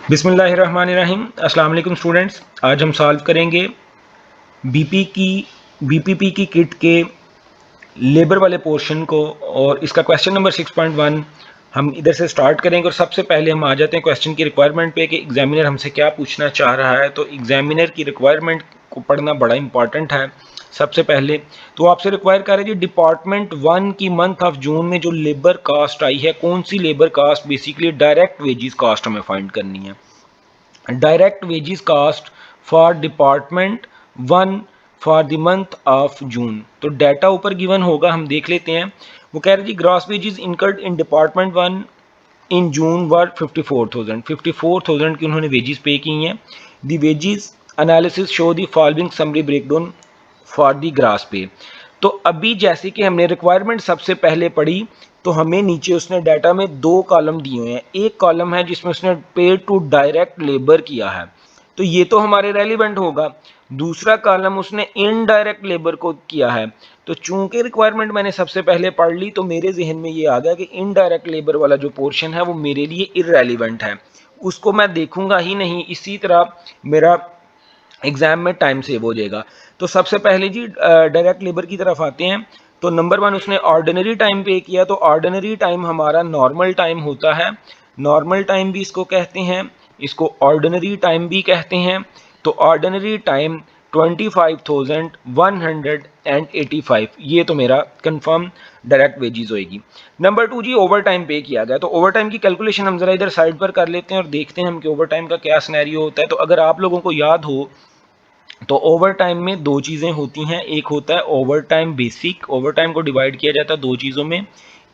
बिस्मिल्लाहिर्रहमानिर्रहीम। अस्सलाम वालेकुम स्टूडेंट्स। आज हम सॉल्व करेंगे बीपीपी की किट के लेबर वाले पोर्शन को, और इसका क्वेश्चन नंबर 6.1 हम इधर से स्टार्ट करेंगे। और सबसे पहले हम आ जाते हैं क्वेश्चन की रिक्वायरमेंट पे कि एग्जामिनर हमसे क्या पूछना चाह रहा है। तो एग्जामिनर की रिक्वायरमेंट को पढ़ना बड़ा इंपॉर्टेंट है। सबसे पहले तो आपसे रिक्वायर कर रहे जी, डिपार्टमेंट 1 की मंथ ऑफ जून में जो लेबर कास्ट आई है, कौन सी labour cost? Basically direct wages cost हमें फाइंड करनी है। Direct wages cost for department 1 for the month of June. तो डाटा ऊपर गिवन होगा, हम देख लेते हैं। वो कह रहे जी, gross wages incurred in department 1 in June were 54,000 की उन्होंने वेजेस पे की हैं। The wages analysis show the following summary breakdown for the gross pay. तो अभी जैसे कि हमने रिक्वायरमेंट सबसे पहले पढ़ी, तो हमें नीचे उसने डाटा में दो कॉलम दिए हुए हैं। एक कॉलम है जिसमें उसने पेड टू डायरेक्ट लेबर किया है, तो ये तो हमारे रेलिवेंट होगा। दूसरा कॉलम उसने इनडायरेक्ट लेबर को किया है। तो चूंकि रिक्वायरमेंट मैंने सबसे पहले पढ़ ली, तो मेरे जहन में ये आ गया कि इनडायरेक्ट लेबर वाला जो पोर्शन है वो मेरे लिए इररेलेवेंट है, उसको मैं देखूंगा ही नहीं। इसी तरह मेरा एग्जाम में टाइम सेव हो जाएगा। तो सबसे पहले जी डायरेक्ट लेबर की तरफ आते हैं। तो नंबर 1 उसने ऑर्डिनरी टाइम पे किया। तो ऑर्डिनरी टाइम हमारा नॉर्मल टाइम होता है। नॉर्मल टाइम भी इसको कहते हैं, इसको ऑर्डिनरी टाइम भी कहते हैं। तो ऑर्डिनरी टाइम 25,185, ये तो मेरा कंफर्म डायरेक्ट वेजेस होएगी। नंबर 2 जी, ओवर टाइम पे किया गया। तो ओवर टाइम की कैलकुलेशन हम जरा इधर साइड पर कर लेते हैं और देखते हैं हम कि ओवर टाइम का क्या सिनेरियो होता है। तो अगर आप लोगों को याद हो, तो ओवर टाइम में दो चीज़ें होती हैं। एक होता है over time basic. Over time को डिवाइड किया जाता है दो चीज़ों में,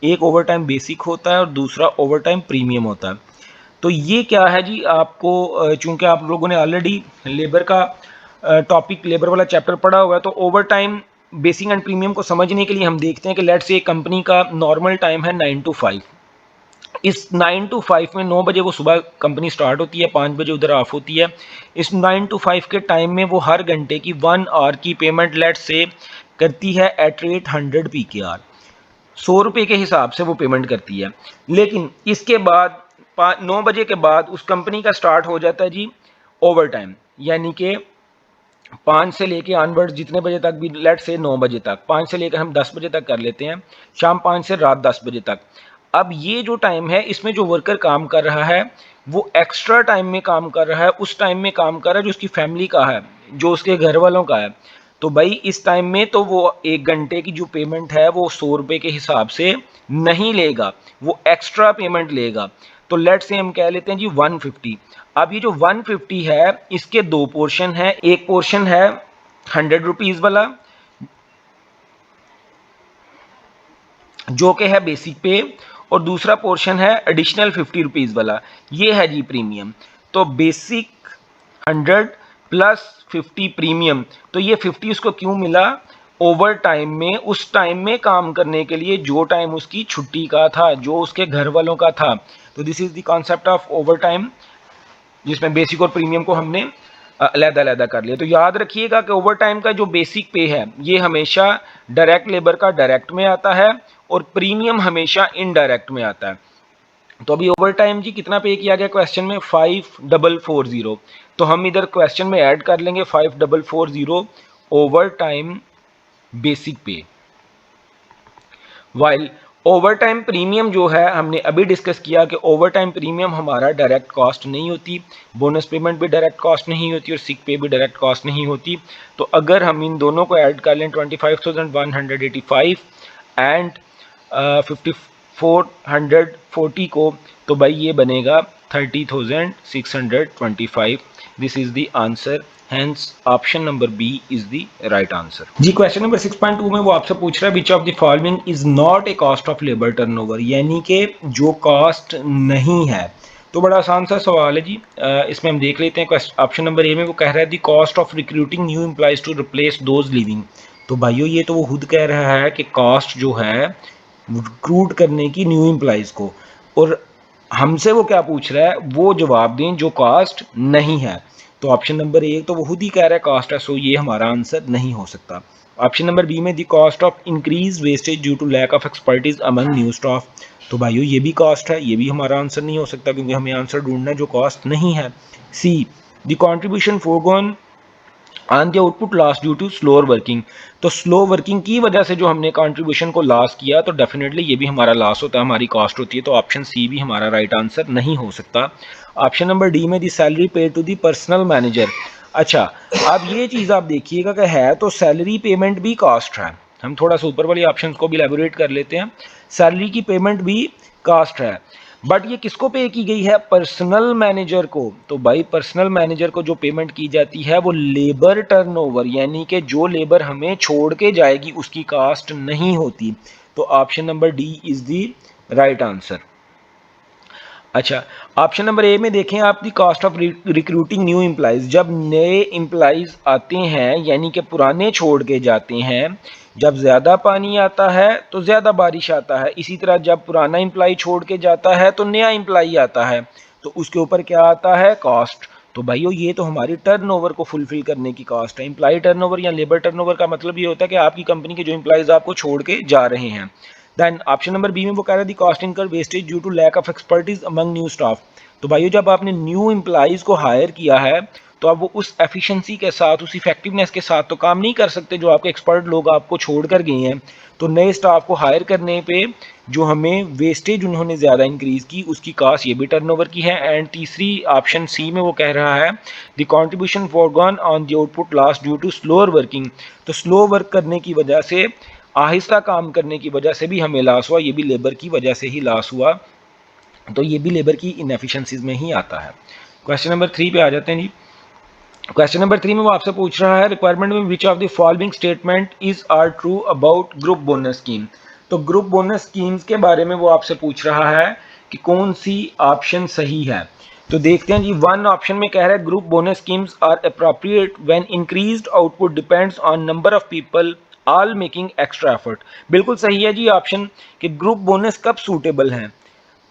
एक ओवर टाइम बेसिक होता है और दूसरा ओवर टाइम प्रीमियम होता है। तो ये क्या है जी, आपको चूंकि आप लोगों ने ऑलरेडी लेबर का टॉपिक, लेबर वाला चैप्टर पढ़ा हुआ है, तो over time basic and premium को समझने के लिए हम देखते हैं कि लेट्स से कंपनी का नॉर्मल टाइम है 9 to 5। इस 9 to 5 में 9 बजे वो सुबह कंपनी स्टार्ट होती है, 5 बजे उधर ऑफ होती है। इस 9 to 5 के टाइम में वो हर घंटे की 1 आवर की पेमेंट लेट से करती है एट रेट 100 PKR, 100 रुपये के हिसाब से वो पेमेंट करती है। लेकिन इसके बाद 9 बजे के बाद उस कंपनी का स्टार्ट हो जाता है जी ओवर टाइम, यानी कि 5 से लेके ऑनवर्ड जितने बजे तक भी, लेट से 9 बजे तक, 5 से लेकर हम 10 बजे तक कर लेते हैं, शाम 5 से रात 10 बजे तक। अब ये जो टाइम है, इसमें जो वर्कर काम कर रहा है वो एक्स्ट्रा टाइम में काम कर रहा है, उस टाइम में काम कर रहा है जो उसकी फैमिली का है, जो उसके घर वालों का है। तो भाई इस टाइम में तो वो 1 घंटे की जो पेमेंट है वो 100 रुपये के हिसाब से नहीं लेगा, वो एक्स्ट्रा पेमेंट लेगा। तो लेट से हम कह लेते हैं जी 150। अब ये जो 150 है, इसके दो पोर्शन है। एक पोर्शन है 100 रुपीज वाला, जो कि है बेसिक पे, और दूसरा पोर्शन है एडिशनल 50 रुपीज वाला, ये है जी प्रीमियम। तो बेसिक 100 प्लस 50 प्रीमियम। तो ये 50 उसको क्यों मिला? ओवर टाइम में, उस टाइम में काम करने के लिए जो टाइम उसकी छुट्टी का था, जो उसके घर वालों का था। तो this is the concept of over time, जिसमें बेसिक और प्रीमियम को हमने अलग-अलग कर लिया। तो याद रखिएगा कि ओवर टाइम का जो बेसिक पे है ये हमेशा डायरेक्ट लेबर का डायरेक्ट में आता है और प्रीमियम हमेशा इनडायरेक्ट में आता है। तो अभी ओवर टाइम जी कितना पे किया गया क्वेश्चन में? 5440। तो हम इधर क्वेश्चन में ऐड कर लेंगे 5440 ओवर टाइम बेसिक पे। वाइल ओवर टाइम प्रीमियम जो है, हमने अभी डिस्कस किया कि ओवर टाइम प्रीमियम हमारा डायरेक्ट कॉस्ट नहीं होती, बोनस पेमेंट भी डायरेक्ट कॉस्ट नहीं होती और सिक पे भी डायरेक्ट कॉस्ट नहीं होती। तो अगर हम इन दोनों को ऐड कर लें 25,185 एंड 5440 को, तो भाई ये बनेगा 30,625। This is the answer, Hence option number B is the right answer। जी क्वेश्चन नंबर 6.2 में वो आपसे पूछ रहा है which of the following is not a cost of labour turnover, यानी कि जो कॉस्ट नहीं है। तो बड़ा आसान सा सवाल है जी, इसमें हम देख लेते हैं। ऑप्शन नंबर ए में वो कह रहा है the cost of recruiting new employees to replace those leaving. तो भाइयों ये तो वो खुद कह रहा है कि कॉस्ट जो है रिक्रूट करने की न्यू एम्प्लॉयज को, और हमसे वो क्या पूछ रहा है, वो जवाब दें जो कॉस्ट नहीं है। तो ऑप्शन नंबर एक तो वो खुद ही कह रहा है कॉस्ट है, सो ये हमारा आंसर नहीं हो सकता। ऑप्शन नंबर बी में the cost of increase wastage due to lack of expertise among new staff. तो भाइयों ये भी कॉस्ट है, ये भी हमारा आंसर नहीं हो सकता क्योंकि हमें आंसर ढूंढना है जो कॉस्ट नहीं है। See the contribution foregone on the output loss due to slower working. तो स्लो वर्किंग की वजह से जो हमने कंट्रीब्यूशन को लॉस किया तो डेफिनेटली ये भी हमारा लॉस होता है, हमारी कॉस्ट होती है। तो ऑप्शन सी भी हमारा राइट आंसर नहीं हो सकता। ऑप्शन नंबर डी में दी सैलरी पे टू दी पर्सनल मैनेजर। अच्छा, अब ये चीज़ आप देखिएगा कि है तो सैलरी पेमेंट भी कॉस्ट है। हम थोड़ा सा ऊपर वाले ऑप्शन को भी एलेबोरेट कर लेते हैं। सैलरी की पेमेंट भी कॉस्ट है, बट ये किसको पे की गई है? पर्सनल मैनेजर को। तो भाई पर्सनल मैनेजर को जो पेमेंट की जाती है वो लेबर टर्नओवर, यानी कि जो लेबर हमें छोड़ के जाएगी उसकी कास्ट नहीं होती। तो option number D is the right answer. अच्छा, ऑप्शन नंबर ए में देखें आप, दी cost of recruiting new employees. जब नए एम्प्लॉयज़ आते हैं यानी कि पुराने छोड़ के जाते हैं, जब ज़्यादा पानी आता है तो ज़्यादा बारिश आता है। इसी तरह जब पुराना एम्प्लॉय छोड़ के जाता है तो नया एम्प्लॉय आता है, तो उसके ऊपर क्या आता है? कॉस्ट। तो भाइयों ये तो हमारी टर्नओवर को फुलफिल करने की कॉस्ट है। एम्प्लॉय टर्नओवर या लेबर टर्नओवर का मतलब ये होता है कि आपकी कंपनी के जो एम्प्लॉयज़ आपको छोड़ के जा रहे हैं। देन ऑप्शन नंबर बी में वो कह रहा है the cost incur wastage due to lack of expertise among new staff. तो भाइयों जब आपने न्यू एम्प्लॉयज़ को हायर किया है तो अब वो उस एफिशिएंसी के साथ, उस इफेक्टिवनेस के साथ तो काम नहीं कर सकते जो आपके एक्सपर्ट लोग आपको छोड़ कर गए हैं। तो नए स्टाफ को हायर करने पे जो हमें वेस्टेज उन्होंने ज़्यादा इंक्रीज की उसकी कास्ट ये भी टर्नओवर की है। एंड तीसरी ऑप्शन सी में वो कह रहा है the contribution forgone on the output loss due to slower working. तो स्लो वर्क करने की वजह से, आहिस्ता काम करने की वजह से भी हमें लॉस हुआ, ये भी लेबर की वजह से ही लॉस हुआ। तो ये भी लेबर की इनएफिशिएंसीज में ही आता है। क्वेश्चन नंबर 3 पे आ जाते हैं जी। क्वेश्चन नंबर 3 में वो आपसे पूछ रहा है रिक्वायरमेंट में which of the following statement is are true about group bonus scheme. तो ग्रुप बोनस स्कीम्स के बारे में वो आपसे पूछ रहा है कि कौन सी ऑप्शन सही है। तो देखते हैं जी। वन ऑप्शन में कह रहा है group bonus schemes are appropriate when increased output depends on number of people all making extra effort. बिल्कुल सही है जी ऑप्शन कि ग्रुप बोनस कब सूटेबल है।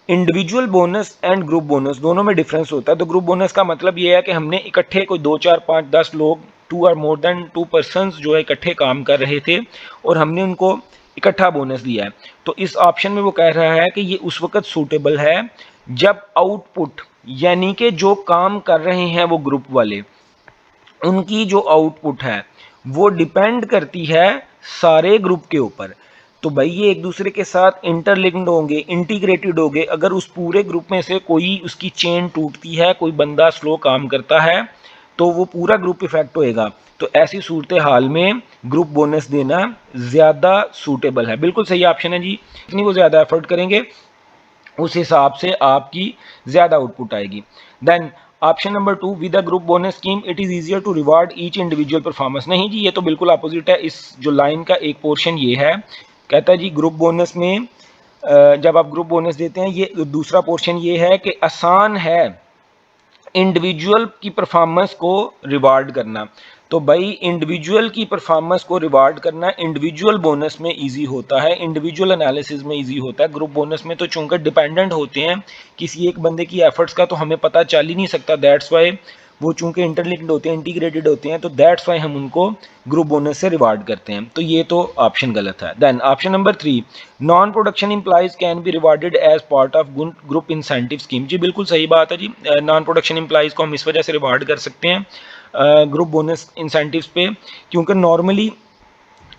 Individual bonus and group bonus दोनों में डिफरेंस होता है। तो ग्रुप बोनस का मतलब ये है कि हमने इकट्ठे कोई 2 4 5 10 लोग, 2 और मोर देन 2 पर्सन्स जो है इकट्ठे काम कर रहे थे और हमने उनको इकट्ठा बोनस दिया है। तो इस ऑप्शन में वो कह रहा है कि ये उस वक्त सूटेबल है जब आउटपुट, यानी कि जो काम कर रहे हैं वो ग्रुप वाले, उनकी जो आउटपुट है वो डिपेंड करती है सारे ग्रुप के ऊपर। तो भाई ये एक दूसरे के साथ इंटरलिंक्ड होंगे, इंटीग्रेटेड होंगे। अगर उस पूरे ग्रुप में से कोई उसकी चेन टूटती है, कोई बंदा स्लो काम करता है तो वो पूरा ग्रुप इफेक्ट होएगा। तो ऐसी सूरत हाल में ग्रुप बोनस देना ज़्यादा सूटेबल है। बिल्कुल सही ऑप्शन है जी। जितनी वो ज़्यादा एफर्ट करेंगे उस हिसाब से आपकी ज़्यादा आउटपुट आएगी। Then option number 2 with the group bonus scheme it is easier to reward each individual performance. नहीं जी, ये तो बिल्कुल अपोजिट है। इस जो लाइन का एक पोर्शन ये है, कहता है जी ग्रुप बोनस में जब आप ग्रुप बोनस देते हैं, ये दूसरा पोर्शन ये है कि आसान है इंडिविजुअल की परफॉर्मेंस को रिवार्ड करना। तो भाई इंडिविजुअल की परफॉर्मेंस को रिवार्ड करना इंडिविजुअल बोनस में इजी होता है, इंडिविजुअल एनालिसिस में इजी होता है। ग्रुप बोनस में तो चूंकि डिपेंडेंट होते हैं किसी एक बंदे की एफर्ट्स का, तो हमें पता चल ही नहीं सकता। दैट्स वाई वो चूंकि इंटरलिंक्ड होते हैं, इंटीग्रेटेड होते हैं, तो दैट्स वाई हम उनको ग्रुप बोनस से रिवार्ड करते हैं। तो ये तो ऑप्शन गलत है। Then option number 3 non production employees can be rewarded as part of group incentive scheme. जी बिल्कुल सही बात है जी। नॉन प्रोडक्शन एम्प्लॉयज को हम इस वजह से रिवार्ड कर सकते हैं ग्रुप बोनस इंसेंटिव्स पे, क्योंकि नॉर्मली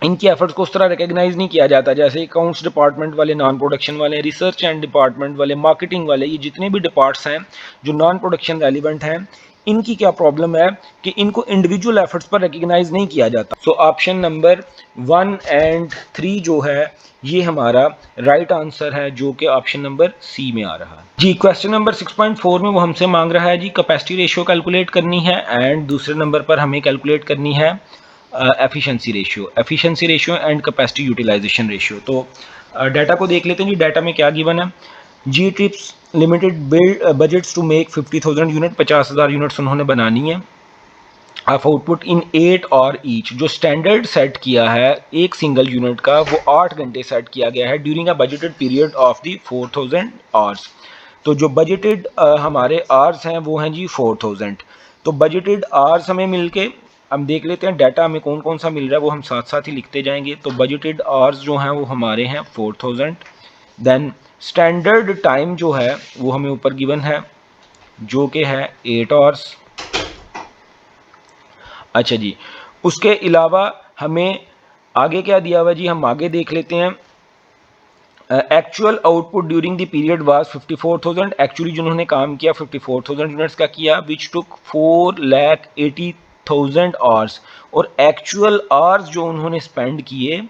इनकी एफर्ट्स को उस तरह रिकग्नाइज नहीं किया जाता। जैसे अकाउंट्स डिपार्टमेंट वाले नॉन प्रोडक्शन वाले, रिसर्च एंड डिपार्टमेंट वाले, मार्केटिंग वाले, ये जितने भी डिपार्ट्स हैं जो नॉन प्रोडक्शन रेलिवेंट हैं, इनकी क्या प्रॉब्लम है कि इनको इंडिविजुअल एफर्ट्स पर रिकग्नाइज नहीं किया जाता। सो ऑप्शन नंबर 1 एंड 3 जो है ये हमारा राइट आंसर है, जो कि ऑप्शन नंबर सी में आ रहा है जी। क्वेश्चन नंबर 6.4 में वो हमसे मांग रहा है जी कैपेसिटी रेशियो कैलकुलेट करनी है एंड दूसरे नंबर पर हमें कैलकुलेट करनी है efficiency ratio and capacity utilisation ratio. तो डाटा को देख लेते हैं जी। डाटा में क्या गिवन है, जी trips limited build budgets to make 50,000 unit, 50,000 units उन्होंने बनानी है ऑफ आउटपुट इन 8 और ईच। जो स्टैंडर्ड सेट किया है एक सिंगल यूनिट का वो 8 घंटे सेट किया गया है during a budgeted period of the 4,000 hours. तो जो बजटेड हमारे आवर्स हैं वो हैं जी 4,000। तो बजटेड आवर्स हमें मिलके हम देख लेते हैं डाटा हमें कौन कौन सा मिल रहा है, वो हम साथ साथ ही लिखते जाएंगे। तो बजटेड आवर्स जो हैं वो हमारे हैं 4000। देन स्टैंडर्ड टाइम जो है वो हमें ऊपर गिवन है जो कि है 8 आवर्स। अच्छा जी, उसके अलावा हमें आगे क्या दिया हुआ जी, हम आगे देख लेते हैं। Actual output during the period was 54,000। Actually जिन्होंने काम किया 54,000 यूनिट्स का किया, विच टुक 4,80,000 आवर्स। और एक्चुअल आवर्स जो उन्होंने स्पेंड किए,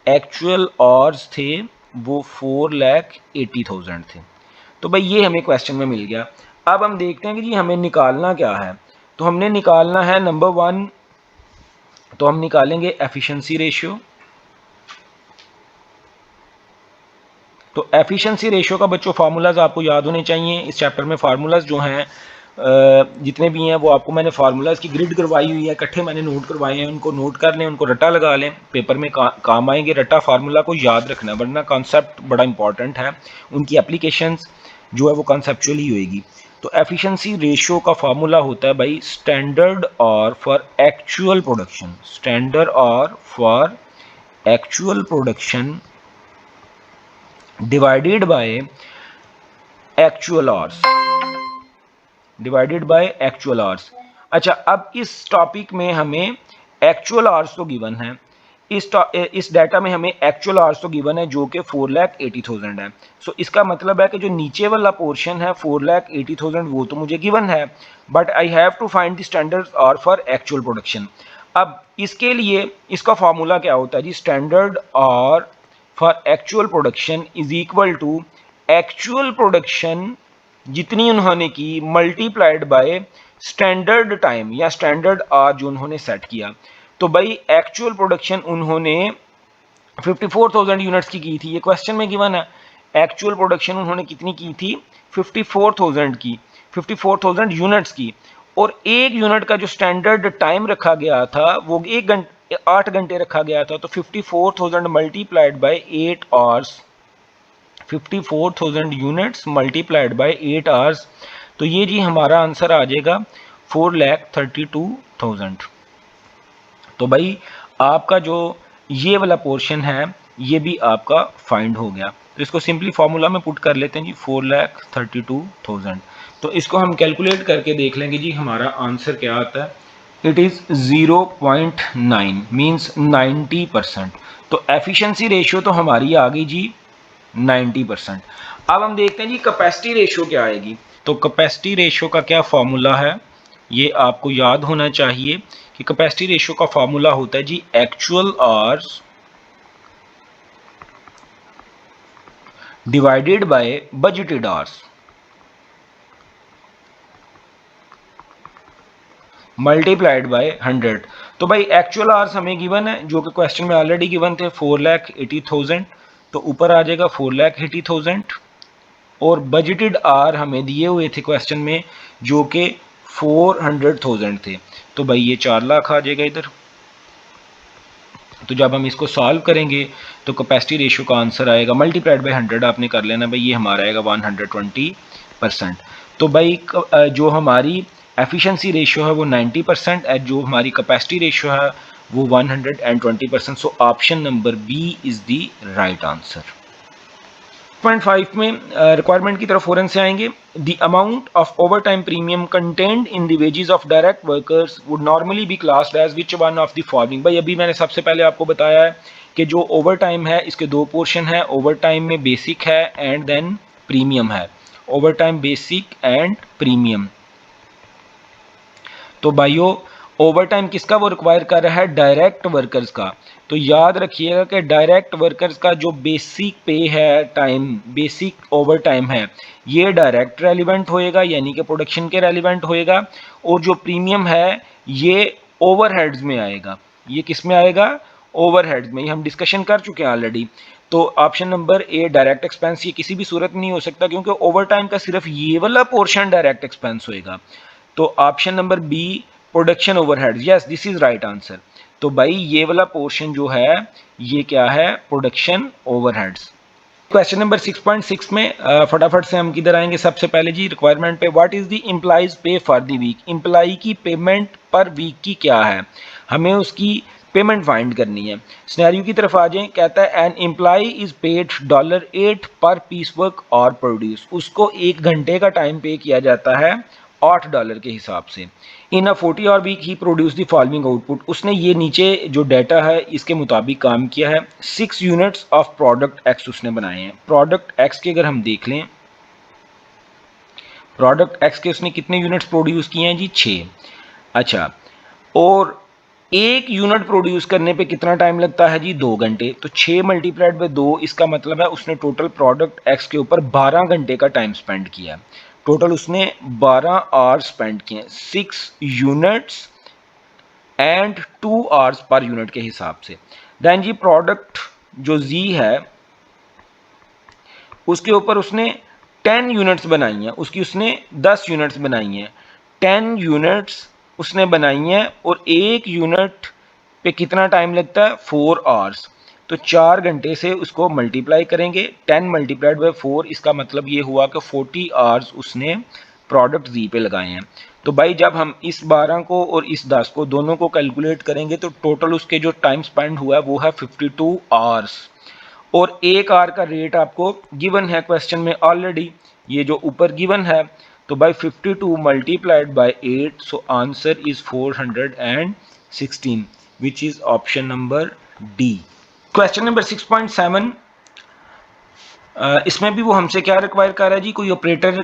एक्चुअल आवर्स थे वो 4,80,000 थे। तो भाई ये हमें क्वेश्चन में मिल गया। अब हम देखते हैं कि जी हमें निकालना क्या है। तो हमने निकालना है नंबर 1, तो हम निकालेंगे एफिशिएंसी रेशियो। तो एफिशिएंसी रेशियो का बच्चों फार्मूलाज आपको याद होने चाहिए। इस चैप्टर में फार्मूलाज जो हैं जितने भी हैं वो आपको मैंने फार्मूलाज की ग्रिड करवाई हुई है, इकट्ठे मैंने नोट करवाए हैं। उनको नोट कर लें, उनको रट्टा लगा लें, पेपर में काम आएंगे। रट्टा फार्मूला को याद रखना, वरना कॉन्सेप्ट बड़ा इंपॉर्टेंट है, उनकी एप्लीकेशंस जो है वो कॉन्सेप्चुअली होएगी। तो एफिशिएंसी रेशियो का फार्मूला होता है भाई स्टैंडर्ड और फॉर एक्चुअल प्रोडक्शन, स्टैंडर्ड और for actual production divided by actual hours, divided by actual hours. अच्छा, अब इस टॉपिक में हमें एक्चुअल आवर्स तो गिवन है, इस डाटा में हमें एक्चुअल आवर्स तो गिवन है जो कि 4,80,000 है। सो इसका मतलब है कि जो नीचे वाला पोर्शन है 4,80,000 वो तो मुझे गिवन है, but I have to find the standard hour for actual production. अब इसके लिए इसका फॉर्मूला क्या होता है जी, स्टैंडर्ड और for actual production is equal to actual production जितनी उन्होंने की मल्टीप्लाइड बाय स्टैंडर्ड टाइम या स्टैंडर्ड आवर जो उन्होंने सेट किया। तो भाई एक्चुअल प्रोडक्शन उन्होंने 54,000 यूनिट्स की थी, ये क्वेश्चन में गिवन है। एक्चुअल प्रोडक्शन उन्होंने कितनी की थी, 54,000 की, 54,000 यूनिट्स की। और एक यूनिट का जो स्टैंडर्ड टाइम रखा गया था वो 8 घंटे रखा गया था। तो 54,000 multiplied by 8 hours, 54,000 units multiplied by 8 hours. तो ये जी हमारा आंसर आ जाएगा 4,32,000। तो भाई आपका जो ये वाला पोर्शन है ये भी आपका फाइंड हो गया। तो इसको सिंपली फॉर्मूला में पुट कर लेते हैं जी, 4,32,000। तो इसको हम कैलकुलेट करके देख लेंगे जी हमारा आंसर क्या आता है। It is 0.9 means 90%। तो एफिशिएंसी रेशियो तो हमारी आ गई जी 90%। अब हम देखते हैं जी कैपेसिटी रेशियो क्या आएगी। तो कैपेसिटी रेशियो का क्या फॉर्मूला है ये आपको याद होना चाहिए कि कैपेसिटी रेशियो का फॉर्मूला होता है जी actual hours divided by budgeted hours multiplied by 100। तो भाई एक्चुअल आवर्स हमें गिवन है जो कि क्वेश्चन में ऑलरेडी गिवन थे 4,80,000। तो ऊपर आ जाएगा 4,80,000। और बजटेड आर हमें दिए हुए थे क्वेश्चन में जो कि 400,000 थे। तो भाई ये 4 लाख आ जाएगा इधर। तो जब हम इसको सॉल्व करेंगे तो कैपेसिटी रेशियो का आंसर आएगा मल्टीप्लाइड बाय 100 आपने कर लेना भाई, ये हमारा आएगा 120%। तो भाई जो हमारी एफिशिएंसी रेशियो है वो 90% है, जो हमारी कैपेसिटी रेशियो है वो 120%। So option number B is the right answer. 6.5 में रिक्वायरमेंट की तरफ फौरन से आएंगे। The amount of overtime premium content in the wages of direct workers would normally be classed as which one of the following. भाई अभी मैंने सबसे पहले आपको बताया है कि जो ओवर टाइम है इसके दो पोर्शन है। ओवर टाइम में बेसिक है एंड देन प्रीमियम है। Over time basic and premium. तो भाइयों ओवर टाइम किसका वो रिक्वायर कर रहा है, डायरेक्ट वर्कर्स का। तो याद रखिएगा कि डायरेक्ट वर्कर्स का जो बेसिक पे है टाइम, बेसिक ओवर टाइम है, ये डायरेक्ट रेलिवेंट होएगा यानी कि प्रोडक्शन के रेलिवेंट होएगा। और जो प्रीमियम है ये ओवरहेड्स में आएगा। ये किस में आएगा, ओवरहेड्स में। ये हम डिस्कशन कर चुके हैं ऑलरेडी। तो ऑप्शन नंबर ए डायरेक्ट एक्सपेंस ये किसी भी सूरत में नहीं हो सकता क्योंकि ओवर टाइम का सिर्फ ये वाला पोर्शन डायरेक्ट एक्सपेंस होएगा। तो option number B production overhead, yes this is right answer. तो भाई ये वाला पोर्शन जो है ये क्या है, प्रोडक्शन ओवरहेड्स। क्वेश्चन नंबर 6.6 में फटाफट से हम किधर आएंगे। सबसे पहले जी रिक्वायरमेंट पे, व्हाट इज द एम्प्लॉइज पे फॉर द वीक, एम्प्लॉई की पेमेंट पर वीक की क्या है, हमें उसकी पेमेंट फाइंड करनी है। सिनेरियो की तरफ आ जाएं, कहता है एन एम्प्लॉई इज पेड $8 पर पीस वर्क और प्रोड्यूस, उसको 1 घंटे का टाइम पे किया जाता है $8 के हिसाब से। In a 40 hour week he produce the following output, उसने ये नीचे जो डाटा है इसके मुताबिक काम किया है। 6 यूनिट्स ऑफ प्रोडक्ट एक्स उसने बनाए हैं। प्रोडक्ट एक्स के अगर हम देख लें, प्रोडक्ट एक्स के उसने कितने यूनिट्स प्रोड्यूस किए हैं जी? 6। अच्छा, और 1 यूनिट प्रोड्यूस करने पे कितना टाइम लगता है जी? 2 घंटे। तो 6 मल्टीप्लाइड बाय 2, इसका मतलब है उसने टोटल प्रोडक्ट एक्स के ऊपर 12 घंटे का टाइम स्पेंड किया। टोटल उसने 12 आवर्स स्पेंड किए, 6 units and 2 hours per unit के हिसाब से। देन जी प्रोडक्ट जो जी है उसके ऊपर उसने 10 यूनिट्स बनाई हैं, उसकी उसने 10 यूनिट्स बनाई हैं, 10 यूनिट्स उसने बनाई हैं, और 1 यूनिट पे कितना टाइम लगता है? 4 आवर्स। तो 4 घंटे से उसको मल्टीप्लाई करेंगे, 10 मल्टीप्लाइड बाय 4, इसका मतलब ये हुआ कि 40 आवर्स उसने प्रोडक्ट जी पे लगाए हैं। तो भाई जब हम इस 12 को और इस 10 को दोनों को कैलकुलेट करेंगे तो टोटल उसके जो टाइम स्पेंड हुआ है वो है 52 आवर्स। और 1 आवर का रेट आपको गिवन है क्वेश्चन में ऑलरेडी, ये जो ऊपर गिवन है। तो by 52 multiplied by 8, so answer is 416, which is option number D. Question number 6.7, इसमें भी वो हमसे क्या रिक्वायर कर रहा है जी? कोई ऑपरेटर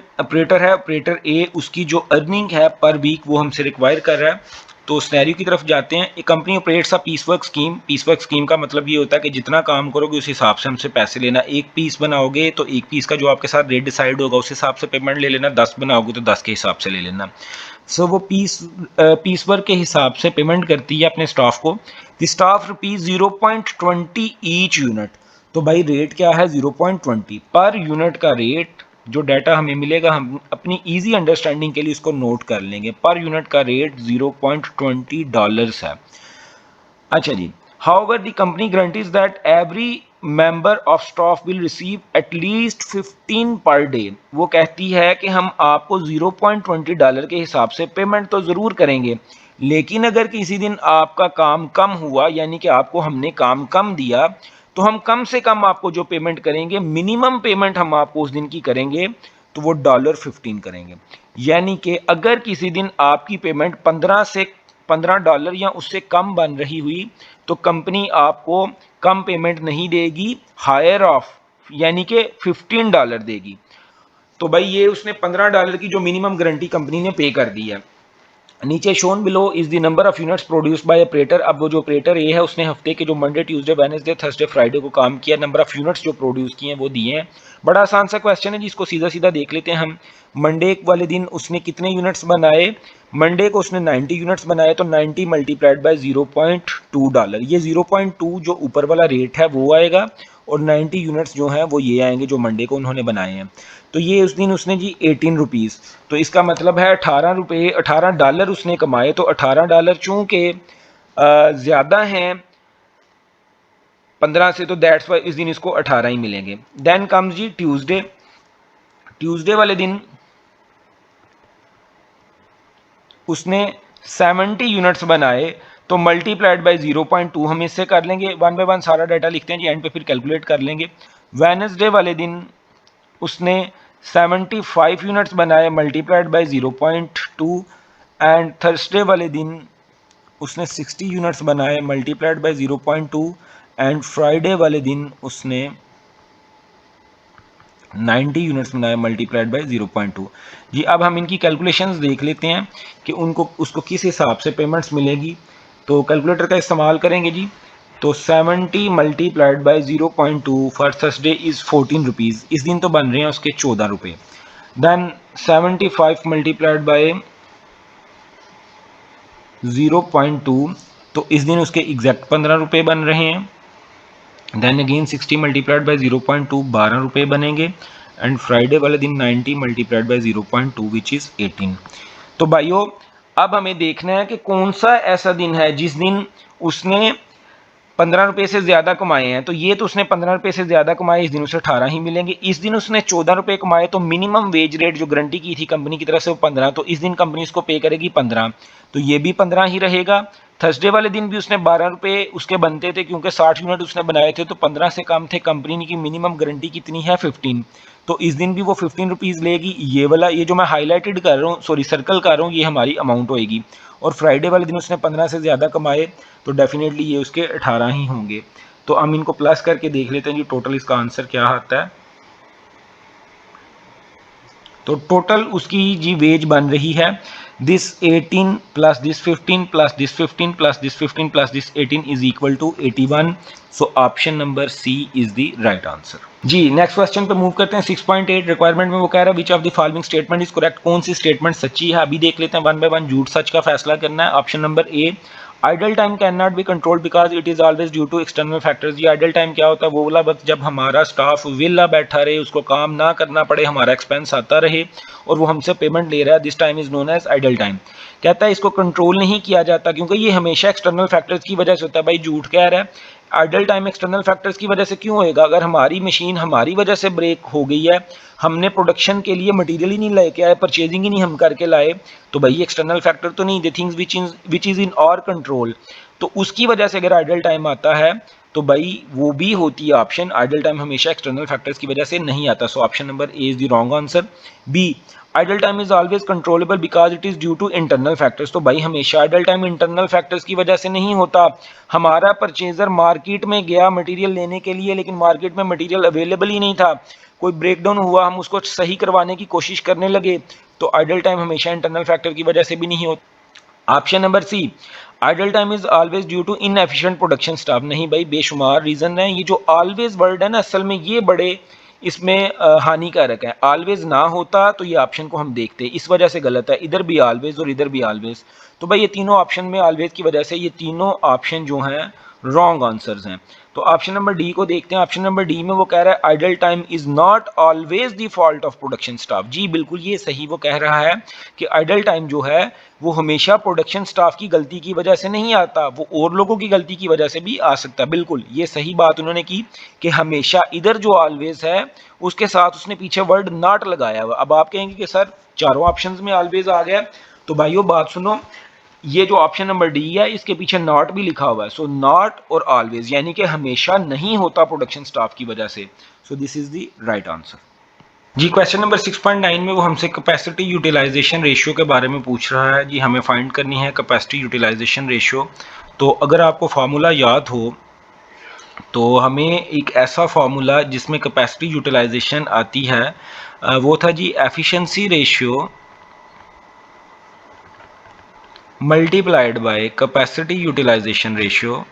है, ऑपरेटर ए, उसकी जो अर्निंग है पर वीक वो हमसे रिक्वायर कर रहा है। तो स्नैरियो की तरफ जाते हैं। एक company operates a piece work scheme. Piece work scheme का मतलब ये होता है कि जितना काम करोगे उस हिसाब से हमसे पैसे लेना। एक पीस बनाओगे तो एक पीस का जो आपके साथ रेट डिसाइड होगा उस हिसाब से पेमेंट ले लेना, 10 बनाओगे तो 10 के हिसाब से ले लेना। सो वो पीस वर्क के हिसाब से पेमेंट करती है अपने स्टाफ को। The staff ₹0.20 each unit. तो भाई रेट क्या है? 0.20 पर यूनिट का रेट। जो डाटा हमें मिलेगा हम अपनी इजी अंडरस्टैंडिंग के लिए इसको नोट कर लेंगे। पर यूनिट का रेट $0.20 है। अच्छा जी, however the company guarantees that every member of staff will receive at least 15 per day। वो कहती है कि हम आपको $0.20 के हिसाब से पेमेंट तो ज़रूर करेंगे, लेकिन अगर किसी दिन आपका काम कम हुआ, यानी कि आपको हमने काम कम दिया, तो हम कम से कम आपको जो पेमेंट करेंगे, मिनिमम पेमेंट हम आपको उस दिन की करेंगे, तो वो $15 करेंगे। यानी कि अगर किसी दिन आपकी पेमेंट 15 डॉलर या उससे कम बन रही हुई तो कंपनी आपको कम पेमेंट नहीं देगी, हायर ऑफ यानी कि $15 देगी। तो भाई ये उसने $15 की जो मिनिमम गारंटी कंपनी ने पे कर दी है। नीचे shown below is the number of units produced by operator. अब वो जो ऑपरेटर ए है उसने हफ्ते के जो Monday Tuesday Wednesday Thursday Friday को काम किया, नंबर ऑफ यूनिट्स जो प्रोड्यूस किए हैं वो दिए हैं। बड़ा आसान सा क्वेश्चन है जिसको सीधा सीधा देख लेते हैं हम। मंडे वाले दिन उसने कितने यूनिट्स बनाए? मंडे को उसने 90 यूनिट्स बनाए, तो 90 मल्टीप्लाइड बाय $0.2। ये 0.2 जो ऊपर वाला रेट है वो आएगा, और 90 यूनिट्स जो हैं वो ये आएंगे जो मंडे को उन्होंने बनाए हैं। तो ये उस दिन उसने जी 18 रुपीज़, तो इसका मतलब है $18 उसने कमाए। तो $18 चूँकि ज़्यादा हैं 15 से, तो दैट्स वाई इस दिन इसको 18 ही मिलेंगे। देन कम्स जी ट्यूसडे। ट्यूसडे वाले दिन उसने 70 यूनिट्स बनाए, तो मल्टीप्लाइड बाय 0.2 हम इससे कर लेंगे। वन बाय वन सारा डाटा लिखते हैं जी, एंड पे फिर कैलकुलेट कर लेंगे। वेडनेसडे वाले दिन उसने 75 यूनिट्स बनाए, मल्टीप्लाइड बाय 0.2। एंड थर्सडे वाले दिन उसने 60 यूनिट्स बनाए, मल्टीप्लाइड बाय 0.2। एंड फ्राइडे वाले दिन उसने 90 यूनिट्स बनाए, मल्टीप्लाइड बाय 0.2। जी अब हम इनकी कैलकुलेशंस देख लेते हैं कि उनको उसको किस हिसाब से पेमेंट्स मिलेगी। तो कैलकुलेटर का इस्तेमाल करेंगे जी। तो 70 multiplied by 0.2 for Thursday is 14 rupees. इस दिन तो बन रहे हैं उसके 14 रुपये। देन 75 मल्टीप्लाइड बाय 0.2, तो इस दिन उसके एग्जैक्ट 15 रुपये बन रहे हैं। देन अगेन 60 मल्टीप्लाइड बाय 0.2 12 रुपये बनेंगे। एंड फ्राइडे वाले दिन 90 मल्टीप्लाइड बाय 0.2 विच इज़ 18। तो भाइयों अब हमें देखना है कि कौन सा ऐसा दिन है जिस दिन उसने ₹15 से ज़्यादा कमाए हैं, तो ये तो उसने ₹15 से ज़्यादा कमाए, इस दिन उसे 18 ही मिलेंगे। इस दिन उसने ₹14 कमाए, तो मिनिमम वेज रेट जो गारंटी की थी कंपनी की तरफ से वो 15, तो इस दिन कंपनी उसको पे करेगी 15, तो ये भी 15 ही रहेगा। थर्सडे वाले दिन भी उसने ₹12 उसके बनते थे, क्योंकि 60 यूनिट उसने बनाए थे, तो 15 से कम थे। कंपनी की मिनिमम गारंटी कितनी है? 15, तो इस दिन भी वो ₹15 लेगी। ये वाला, ये जो मैं हाईलाइटेड कर रहा हूँ, सॉरी सर्कल कर रहा हूँ, ये हमारी अमाउंट होएगी। और फ्राइडे वाले दिन उसने 15 से ज़्यादा कमाए, तो डेफिनेटली ये उसके 18 ही होंगे। तो हम इनको प्लस करके देख लेते हैं जी टोटल इसका आंसर क्या आता है। तो टोटल उसकी जी वेज बन रही है this 18 plus this 15 plus this 15 plus this 15 plus this 18 is equal to 81। So option number C is the right answer. जी नेक्स्ट क्वेश्चन पे मूव करते हैं। 6.8 रिक्वायरमेंट में वो कह रहा है which of the following statement is correct, कौन सी स्टेटमेंट सच्ची है। अभी देख लेते हैं वन बाय वन, झूठ सच का फैसला करना है। Option number A, idle time cannot be controlled because it is always due to external factors. ये आइडल टाइम क्या होता है? वो वाला वक्त जब हमारा स्टाफ विला बैठा रहे, उसको काम ना करना पड़े, हमारा एक्सपेंस आता रहे और वो हमसे पेमेंट ले रहा है, this time is known as idle time. कहता है इसको कंट्रोल नहीं किया जाता क्योंकि ये हमेशा एक्सटर्नल फैक्टर्स की वजह से होता है। भाई झूठ कह रहा है, आइडल टाइम एक्सटर्नल फैक्टर्स की वजह से क्यों होएगा? अगर हमारी मशीन हमारी वजह से ब्रेक हो गई है, हमने प्रोडक्शन के लिए मटेरियल ही नहीं लेके आए, परचेजिंग ही नहीं हम करके लाए, तो भाई एक्सटर्नल फैक्टर तो नहीं, the things which is in our control, तो उसकी वजह से अगर आइडल टाइम आता है तो भाई वो भी होती है ऑप्शन। आइडल टाइम हमेशा एक्सटर्नल फैक्टर्स की वजह से नहीं आता। So option number A is the wrong answer. B, idle time is always controllable because it is due to internal factors. तो भाई हमेशा आइडल टाइम इंटरनल फैक्टर्स की वजह से नहीं होता। हमारा परचेजर मार्केट में गया मटेरियल लेने के लिए, लेकिन मार्केट में मटेरियल अवेलेबल ही नहीं था, कोई ब्रेकडाउन हुआ, हम उसको सही करवाने की कोशिश करने लगे, तो आइडल टाइम हमेशा इंटरनल फैक्टर की वजह से भी नहीं होता। Option number C, idle time is always due to inefficient production staff. नहीं भाई, बेशुमार रीजन है। ये जो ऑलवेज वर्ड है ना, असल में ये बड़े इसमें हानिकारक है। ऑलवेज ना होता तो ये ऑप्शन को हम देखते, इस वजह से गलत है। इधर भी ऑलवेज और इधर भी ऑलवेज, तो भाई ये तीनों ऑप्शन में ऑलवेज की वजह से ये तीनों ऑप्शन जो हैं रॉन्ग आंसर्स हैं। तो ऑप्शन नंबर डी को देखते हैं। ऑप्शन नंबर डी में वो कह रहा है idle time is not always the fault of production staff. जी बिल्कुल ये सही वो कह रहा है कि आइडल टाइम जो है वो हमेशा प्रोडक्शन स्टाफ की गलती की वजह से नहीं आता, वो और लोगों की गलती की वजह से भी आ सकता है। बिल्कुल ये सही बात उन्होंने की कि हमेशा, इधर जो ऑलवेज है उसके साथ उसने पीछे वर्ड नॉट लगाया हुआ। अब आप कहेंगे कि सर चारों ऑप्शंस में ऑलवेज आ गया, तो भाइयों बात सुनो, ये जो ऑप्शन नंबर डी है इसके पीछे नॉट भी लिखा हुआ है। सो नॉट और ऑलवेज यानी कि हमेशा नहीं होता प्रोडक्शन स्टाफ की वजह से। So this is the right answer. जी क्वेश्चन नंबर 6.9 में वो हमसे कैपेसिटी यूटिलाइजेशन रेशियो के बारे में पूछ रहा है। जी हमें फाइंड करनी है कैपेसिटी यूटिलाइजेशन रेशियो। तो अगर आपको फार्मूला याद हो तो हमें एक ऐसा फार्मूला जिसमें कैपेसिटी यूटिलाइजेशन आती है, वो था जी efficiency ratio multiplied by capacity utilisation ratio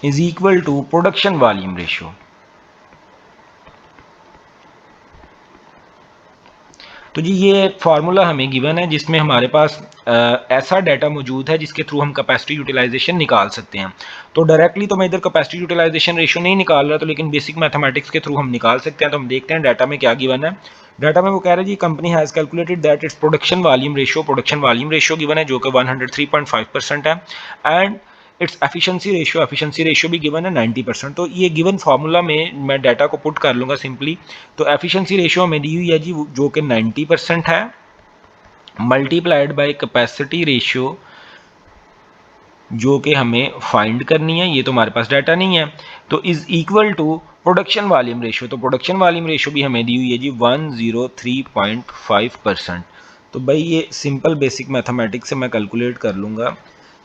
is equal to production volume ratio. तो जी ये एक फार्मूला हमें गिवन है जिसमें हमारे पास ऐसा डाटा मौजूद है जिसके थ्रू हम कैपेसिटी यूटिलाइजेशन निकाल सकते हैं। तो डायरेक्टली तो मैं इधर कैपेसिटी यूटिलाइजेशन रेशियो नहीं निकाल रहा, तो लेकिन बेसिक मैथमेटिक्स के थ्रू हम निकाल सकते हैं। तो हम देखते हैं डाटा में क्या गिवन है। डाटा में वो कह रहे हैं जी company has calculated that its production volume ratio given है जो कि 103.5% है, एंड इट्स एफिशिएंसी रेशियो भी गिवन है 90%। तो ये गिवन फार्मूला में मैं डाटा को पुट कर लूँगा सिंपली। तो एफिशिएंसी रेशियो हमें दी हुई है जी जो कि 90% है, मल्टीप्लाइड बाय कैपेसिटी रेशियो जो कि हमें फाइंड करनी है, ये तो हमारे पास डाटा नहीं है, तो is equal to production volume ratio. तो प्रोडक्शन वॉल्यूम रेशियो भी हमें दी हुई है जी 103.5%। तो भाई ये सिंपल बेसिक मैथमेटिक्स से मैं कैलकुलेट कर लूँगा।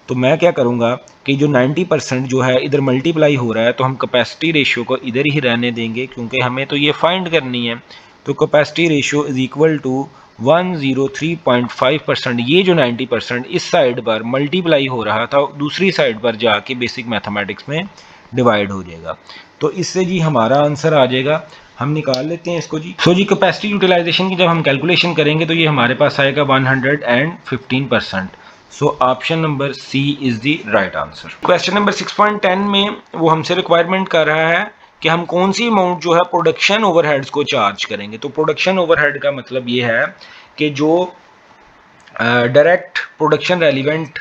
तो मैं क्या करूँगा कि जो 90% जो है इधर मल्टीप्लाई हो रहा है, तो हम कैपेसिटी रेशियो को इधर ही रहने देंगे क्योंकि हमें तो ये फाइंड करनी है। तो capacity ratio is equal to 103.5%। ये जो 90% इस साइड पर मल्टीप्लाई हो रहा था दूसरी साइड पर जाके बेसिक मैथमेटिक्स में डिवाइड हो जाएगा। तो इससे जी हमारा आंसर आ जाएगा। हम निकाल लेते हैं इसको जी। जी कैपेसिटी यूटिलाइजेशन की जब हम कैलकुलेशन करेंगे तो ये हमारे पास आएगा 115%। So option number C is the right answer. Question number 6.10 में वो हमसे रिक्वायरमेंट कर रहा है कि हम कौन सी अमाउंट जो है प्रोडक्शन ओवरहेड्स को चार्ज करेंगे। तो प्रोडक्शन ओवरहेड का मतलब ये है कि जो डायरेक्ट प्रोडक्शन रेलिवेंट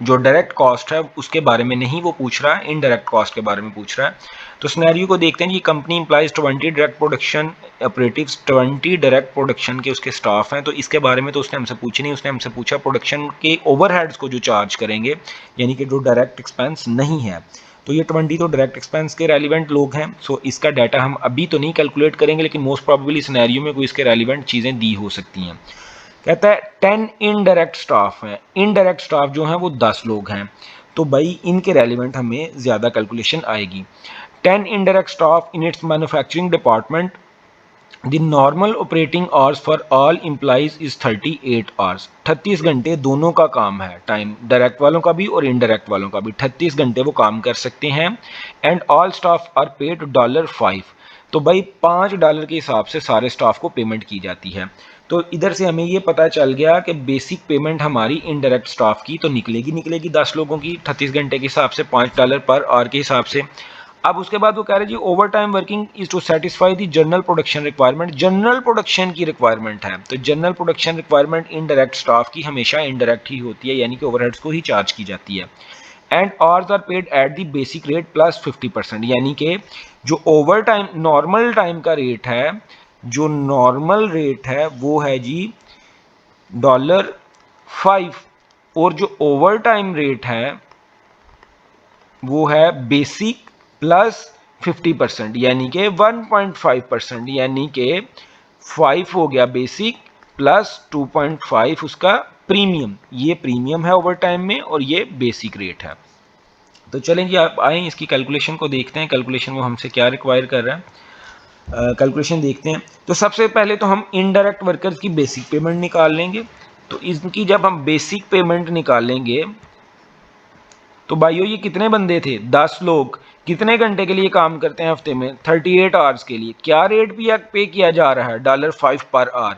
जो डायरेक्ट कॉस्ट है उसके बारे में नहीं वो पूछ रहा है, इनडायरेक्ट कॉस्ट के बारे में पूछ रहा है। तो सिनेरियो को देखते हैं जी। Company employs 20 direct production operatives, 20 direct production के उसके स्टाफ हैं। तो इसके बारे में तो उसने हमसे पूछी नहीं, उसने हमसे पूछा प्रोडक्शन के ओवरहेड्स को जो चार्ज करेंगे, यानी कि जो डायरेक्ट एक्सपेंस नहीं है। तो ये 20 तो डायरेक्ट एक्सपेंस के रेलिवेंट लोग हैं। सो इसका डाटा हम अभी तो नहीं कैलकुलेट करेंगे, लेकिन मोस्ट प्रॉबेबली सिनेरियो में कोई इसके रेलिवेंट चीज़ें दी हो सकती हैं। कहता है 10 इनडायरेक्ट स्टाफ हैं। इनडायरेक्ट स्टाफ जो हैं वो 10 लोग हैं। तो भाई इनके रेलिवेंट हमें ज़्यादा कैलकुलेशन आएगी। 10 indirect staff in its manufacturing department, the normal operating hours for all employees is 38 hours। 38 घंटे दोनों का काम है, टाइम डायरेक्ट वालों का भी और इनडायरेक्ट वालों का भी 38 घंटे वो काम कर सकते हैं। And all staff are paid $5। तो भाई $5 के हिसाब से सारे स्टाफ को पेमेंट की जाती है। तो इधर से हमें ये पता चल गया कि बेसिक पेमेंट हमारी इनडायरेक्ट स्टाफ की तो निकलेगी 10 लोगों की 38 घंटे के हिसाब से $5 पर आवर के हिसाब से। अब उसके बाद वो कह रहे जी overtime working is to satisfy the general production requirement. General production की रिक्वायरमेंट है, तो general production requirement indirect staff की हमेशा इनडायरेक्ट ही होती है, यानी कि ओवरहेड्स को ही चार्ज की जाती है। And hours are paid at the basic rate plus 50%, यानी कि जो ओवर टाइम नॉर्मल टाइम का रेट है, जो नॉर्मल रेट है वो है जी $5, और जो ओवर टाइम रेट है वो है बेसिक प्लस 50%, यानी कि 1.5%, यानी कि 5 हो गया बेसिक प्लस 2.5 उसका प्रीमियम। ये प्रीमियम है ओवर टाइम में और ये बेसिक रेट है। तो चलें जी आप आए इसकी कैलकुलेशन को देखते हैं, कैलकुलेशन वो हमसे क्या रिक्वायर कर रहा है। कैलकुलेशन देखते हैं। तो सबसे पहले तो हम इनडायरेक्ट वर्कर्स की बेसिक पेमेंट निकाल लेंगे। तो इनकी जब हम बेसिक पेमेंट निकालेंगे तो भाइयों ये कितने बंदे थे, 10 लोग। कितने घंटे के लिए काम करते हैं हफ्ते में, 38 आवर्स के लिए। क्या रेट पे किया जा रहा है, $5 पर आवर।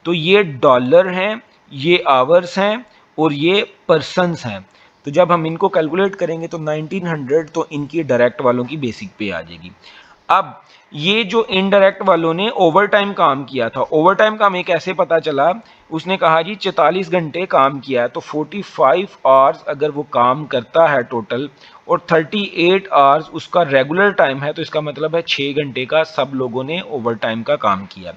तो ये डॉलर हैं, ये आवर्स हैं और ये पर्सनस हैं। तो जब हम इनको कैलकुलेट करेंगे तो 1900 तो इनकी डायरेक्ट वालों की बेसिक पे आ जाएगी। अब ये जो इनडायरेक्ट वालों ने ओवर टाइम काम किया था, ओवर टाइम का हमें कैसे पता चला, उसने कहा जी 44 घंटे काम किया है, तो 45 आवर्स अगर वो काम करता है टोटल और 38 आवर्स उसका रेगुलर टाइम है, तो इसका मतलब है 6 घंटे का सब लोगों ने ओवर टाइम का काम किया।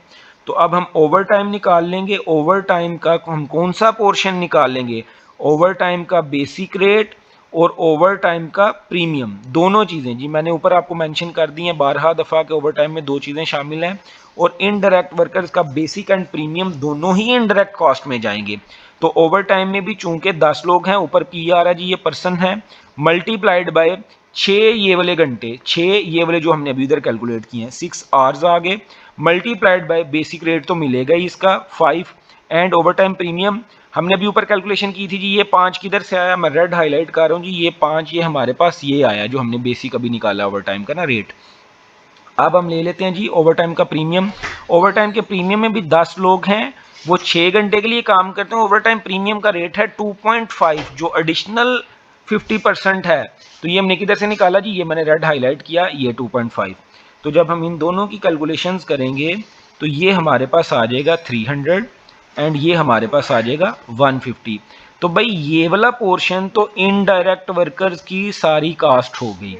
तो अब हम ओवर टाइम निकाल लेंगे। ओवर टाइम का हम कौन सा पोर्शन निकालेंगे, ओवर टाइम का बेसिक रेट और ओवर टाइम का प्रीमियम, दोनों चीज़ें जी मैंने ऊपर आपको मेंशन कर दी हैं 12 दफ़ा के ओवर टाइम में दो चीज़ें शामिल हैं। और इनडायरेक्ट वर्कर्स का बेसिक एंड प्रीमियम दोनों ही इनडायरेक्ट कॉस्ट में जाएंगे। तो ओवर टाइम में भी चूंकि 10 लोग हैं, ऊपर पी आ रहा है जी ये पर्सन है, मल्टीप्लाइड बाय 6 ये वाले घंटे, 6 ये वाले जो हमने अभी इधर कैलकुलेट किए हैं 6 आवर्स आ गए, मल्टीप्लाइड बाय बेसिक रेट तो मिलेगा ही इसका 5 एंड ओवर टाइम प्रीमियम हमने अभी ऊपर कैलकुलेशन की थी जी। ये 5 किधर से आया, मैं रेड हाईलाइट कर रहा हूँ जी, ये 5 ये हमारे पास ये आया जो हमने बेसिक अभी निकाला ओवर टाइम का ना रेट। अब हम ले लेते हैं जी ओवर टाइम का प्रीमियम। ओवर टाइम के प्रीमियम में भी 10 लोग हैं, वो 6 घंटे के लिए काम करते हैं। ओवर टाइम प्रीमियम का रेट है 2.5 जो एडिशनल 50% है। तो ये हमने किधर से निकाला जी, ये मैंने रेड हाईलाइट किया, ये 2.5। तो जब हम इन दोनों की कैलकुलेशंस करेंगे तो ये हमारे पास आ जाएगा 300 एंड ये हमारे पास आ जाएगा 150। तो भाई ये वाला पोर्शन तो इनडायरेक्ट वर्कर्स की सारी कास्ट हो गई,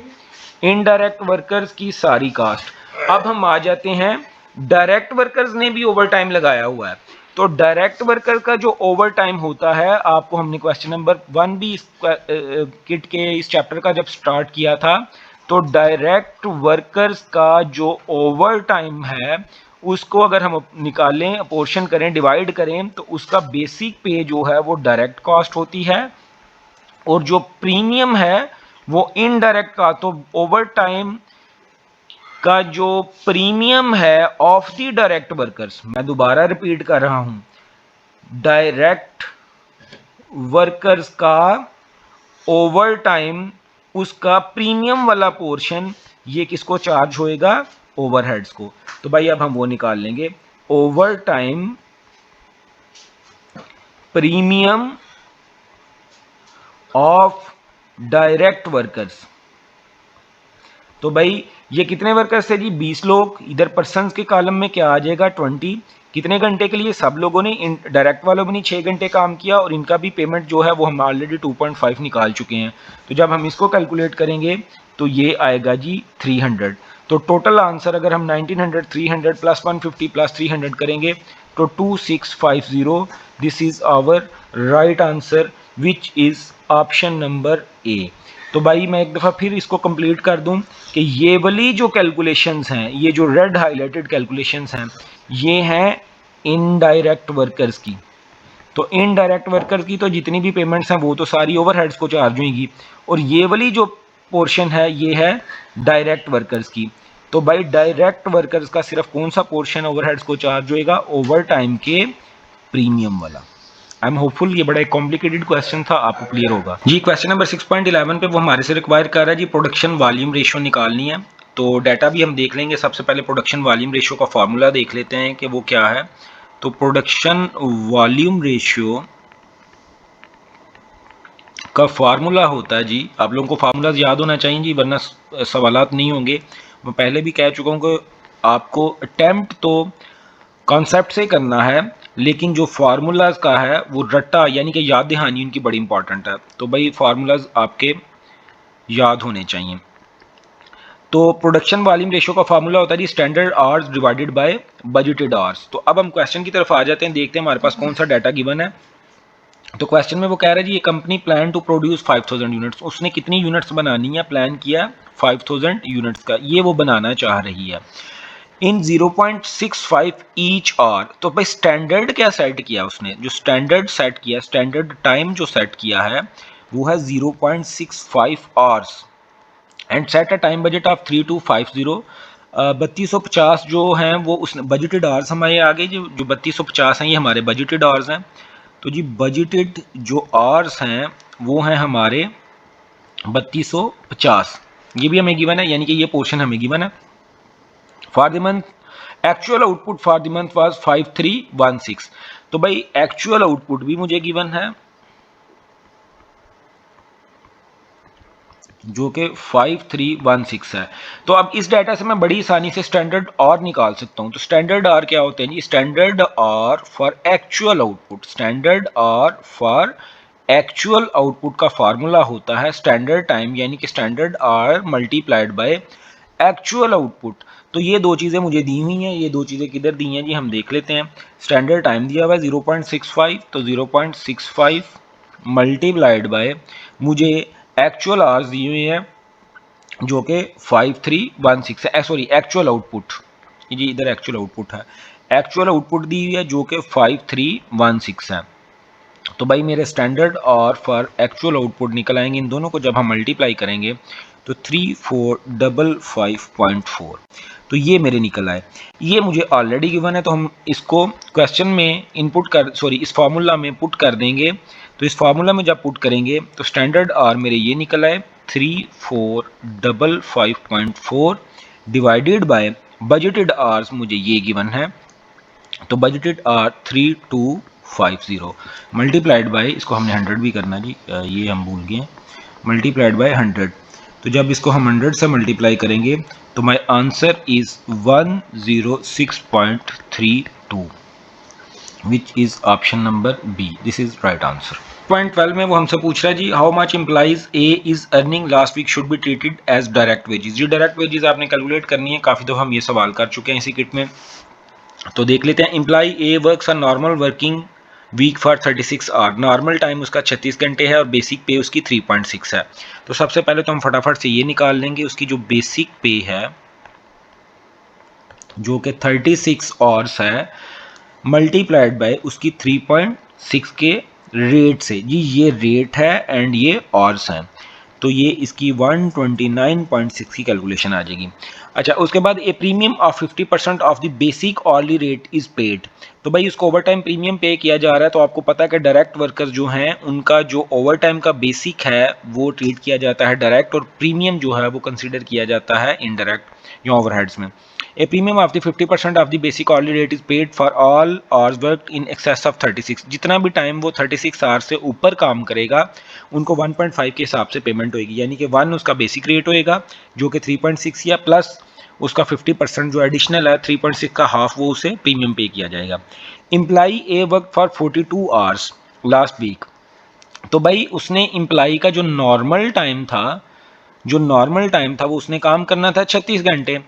इनडायरेक्ट वर्कर्स की सारी कास्ट। अब हम आ जाते हैं डायरेक्ट वर्कर्स ने भी ओवर टाइम लगाया हुआ है। तो डायरेक्ट वर्कर का जो ओवर टाइम होता है, आपको हमने क्वेश्चन नंबर 1 भी इस किट के इस चैप्टर का जब स्टार्ट किया था, तो डायरेक्ट वर्कर्स का जो ओवर टाइम है उसको अगर हम निकालें, पोर्शन करें, डिवाइड करें, तो उसका बेसिक पे जो है वो डायरेक्ट कॉस्ट होती है और जो प्रीमियम है वो इनडायरेक्ट का। तो ओवर टाइम का जो प्रीमियम है ऑफ द डायरेक्ट वर्कर्स, मैं दोबारा रिपीट कर रहा हूं, डायरेक्ट वर्कर्स का ओवर टाइम उसका प्रीमियम वाला पोर्शन ये किसको चार्ज होएगा, ओवरहेड्स को। तो भाई अब हम वो निकाल लेंगे, over time premium of direct workers. तो भाई ये कितने वर्कर्स थे जी? 20 लोग। इधर पर्सन्स के कॉलम में क्या आ जाएगा? 20। कितने घंटे के लिए? सब लोगों ने, डायरेक्ट वालों ने 6 घंटे काम किया और इनका भी पेमेंट जो है वो हम ऑलरेडी 2.5 निकाल चुके हैं। तो जब हम इसको कैलकुलेट करेंगे तो ये आएगा जी 300। तो टोटल आंसर अगर हम 1900, 300 प्लस 150 प्लस 300 करेंगे तो 2650। This is our right answer which is option number A. तो भाई मैं एक दफ़ा फिर इसको कंप्लीट कर दूं कि ये वाली जो कैलकुलेशंस हैं, ये जो रेड हाईलाइटेड कैलकुलेशंस हैं, ये हैं इनडायरेक्ट वर्कर्स की। तो इनडायरेक्ट वर्कर्स की तो जितनी भी पेमेंट्स हैं वो तो सारी ओवरहेड्स को चार्ज होंगी, और ये वाली जो पोर्शन है ये है डायरेक्ट वर्कर्स की। तो भाई डायरेक्ट वर्कर्स का सिर्फ कौन सा पोर्शन ओवरहेड्स को चार्ज होएगा? ओवर टाइम के प्रीमियम वाला। I am hopeful. ये बड़ा एक कॉम्प्लिकेटेड क्वेश्चन था, आपको क्लियर होगा जी। क्वेश्चन नंबर 6.11 पे वो हमारे से रिक्वायर कर रहा है जी प्रोडक्शन वॉल्यूम रेशियो निकालनी है। तो डाटा भी हम देख लेंगे। सबसे पहले प्रोडक्शन वॉल्यूम रेशियो का फार्मूला देख लेते हैं कि वो क्या है। तो प्रोडक्शन वॉल्यूम रेशियो का फार्मूला होता है जी, आप लोगों को फार्मूलाज याद होना चाहिए जी, वरना सवालात नहीं होंगे। मैं पहले भी कह चुका हूँ कि आपको अटेम्प्ट तो कॉन्सेप्ट से करना है, लेकिन जो फार्मूलाज का है वो रट्टा यानी कि याद दहानी उनकी बड़ी इंपॉर्टेंट है। तो भाई फार्मूलाज आपके याद होने चाहिए। तो प्रोडक्शन वॉल्यूम रेशियो का फार्मूला होता है जी standard hours divided by budgeted hours. तो अब हम क्वेश्चन की तरफ आ जाते हैं, देखते हैं हमारे पास कौन सा डाटा गिवन है। तो क्वेश्चन में वो कह रहा है जी ये company plan to produce 5000 units. उसने कितनी यूनिट्स बनानी है? प्लान किया 5000 यूनिट्स का, ये वो बनाना चाह रही है इन 0.65 ईच आवर। तो भाई स्टैंडर्ड क्या सेट किया उसने? जो स्टैंडर्ड सेट किया, स्टैंडर्ड टाइम जो सेट किया है वो है 0.65 hours and set a time budget of 3250। 3250 जो हैं वो उसने बजटेड आवर्स हमारे आगे जो 3250 हैं ये हमारे बजटेड आवर्स हैं। तो जी बजटेड जो आवर्स हैं वो हैं हमारे 3250। ये भी हमें गिवन है, यानी कि ये पोर्शन हमें गिवन है। For the month actual output for the month was 5316। तो भाई एक्चुअल आउटपुट भी मुझे गिवन है जो कि 5316 है। तो अब इस डाटा से मैं बड़ी आसानी से स्टैंडर्ड आर निकाल सकता हूं। तो स्टैंडर्ड आर क्या होते हैं जी? Standard hours for actual output, standard hours for actual output का फार्मूला होता है स्टैंडर्ड टाइम यानी कि standard hours multiplied by actual output. तो ये दो चीज़ें मुझे दी हुई हैं। ये दो चीज़ें किधर दी हैं जी? हम देख लेते हैं। स्टैंडर्ड टाइम दिया हुआ है 0.65, तो 0.65 मल्टीप्लाइड बाय मुझे एक्चुअल आवर्स दी हुई हैं जो कि 5316 है। सॉरी एक्चुअल आउटपुट, जी इधर एक्चुअल आउटपुट है। एक्चुअल आउटपुट दी हुई है जो कि 5316 है। तो भाई मेरे स्टैंडर्ड और फॉर एक्चुअल आउटपुट निकल आएंगे। इन दोनों को जब हम मल्टीप्लाई करेंगे तो 3455.4, तो ये मेरे निकल आए। ये मुझे ऑलरेडी गिवन है, तो हम इसको क्वेश्चन में इनपुट कर इस फार्मूला में पुट कर देंगे। तो इस फार्मूला में जब पुट करेंगे तो स्टैंडर्ड आर मेरे ये निकल आए 3455.4 डिवाइडेड बाय बजटेड आवर्स मुझे ये गिवन है। तो बजटेड आर 3250 मल्टीप्लाइड बाय, इसको हमने 100 भी करना जी, ये हम भूल गए, मल्टीप्लाइड बाय 100। तो जब इसको हम 100 से मल्टीप्लाई करेंगे तो my answer is 106.32 which is option number B. This is right answer. Point 12 में वो हमसे पूछ रहा है जी how much employees A is earning last week should be treated as direct wages. जी डायरेक्ट वेजेस आपने कैलकुलेट करनी है, काफ़ी दफ़ा हम ये सवाल कर चुके हैं इसी किट में। तो देख लेते हैं। Employee A works a normal working week for 36 hour. Normal time उसका 36 घंटे है और बेसिक पे उसकी 3.6 है। तो सबसे पहले तो हम फटाफट से ये निकाल लेंगे। उसकी जो बेसिक पे है जो कि 36 आवर्स है मल्टीप्लाइड बाय उसकी 3.6 के रेट से। जी ये रेट है एंड ये आवर्स हैं, तो ये इसकी 129.6 की कैलकुलेशन आ जाएगी। अच्छा उसके बाद ए premium of 50% of the basic hourly rate is paid. तो भाई उसको ओवर टाइम प्रीमियम पे किया जा रहा है। तो आपको पता है कि डायरेक्ट वर्कर्स जो हैं उनका जो ओवर टाइम का बेसिक है वो ट्रीट किया जाता है डायरेक्ट, और प्रीमियम जो है वो कंसिडर किया जाता है इनडायरेक्ट या ओवरहेड्स में। A premium of the 50% of the basic hourly rate is paid for all hours worked in excess of 36। जितना भी टाइम वो 36 आवर्स से ऊपर काम करेगा उनको 1.5 के हिसाब से पेमेंट होगी, यानी कि 1 उसका बेसिक रेट होएगा जो कि 3.6 या प्लस उसका 50% जो एडिशनल है 3.6 का हाफ वो उसे प्रीमियम पे किया जाएगा। Employee A work for 42 hours last week, तो भाई उसने एम्प्लाई का जो नॉर्मल टाइम था वो उसने काम करना था 36 घंटे।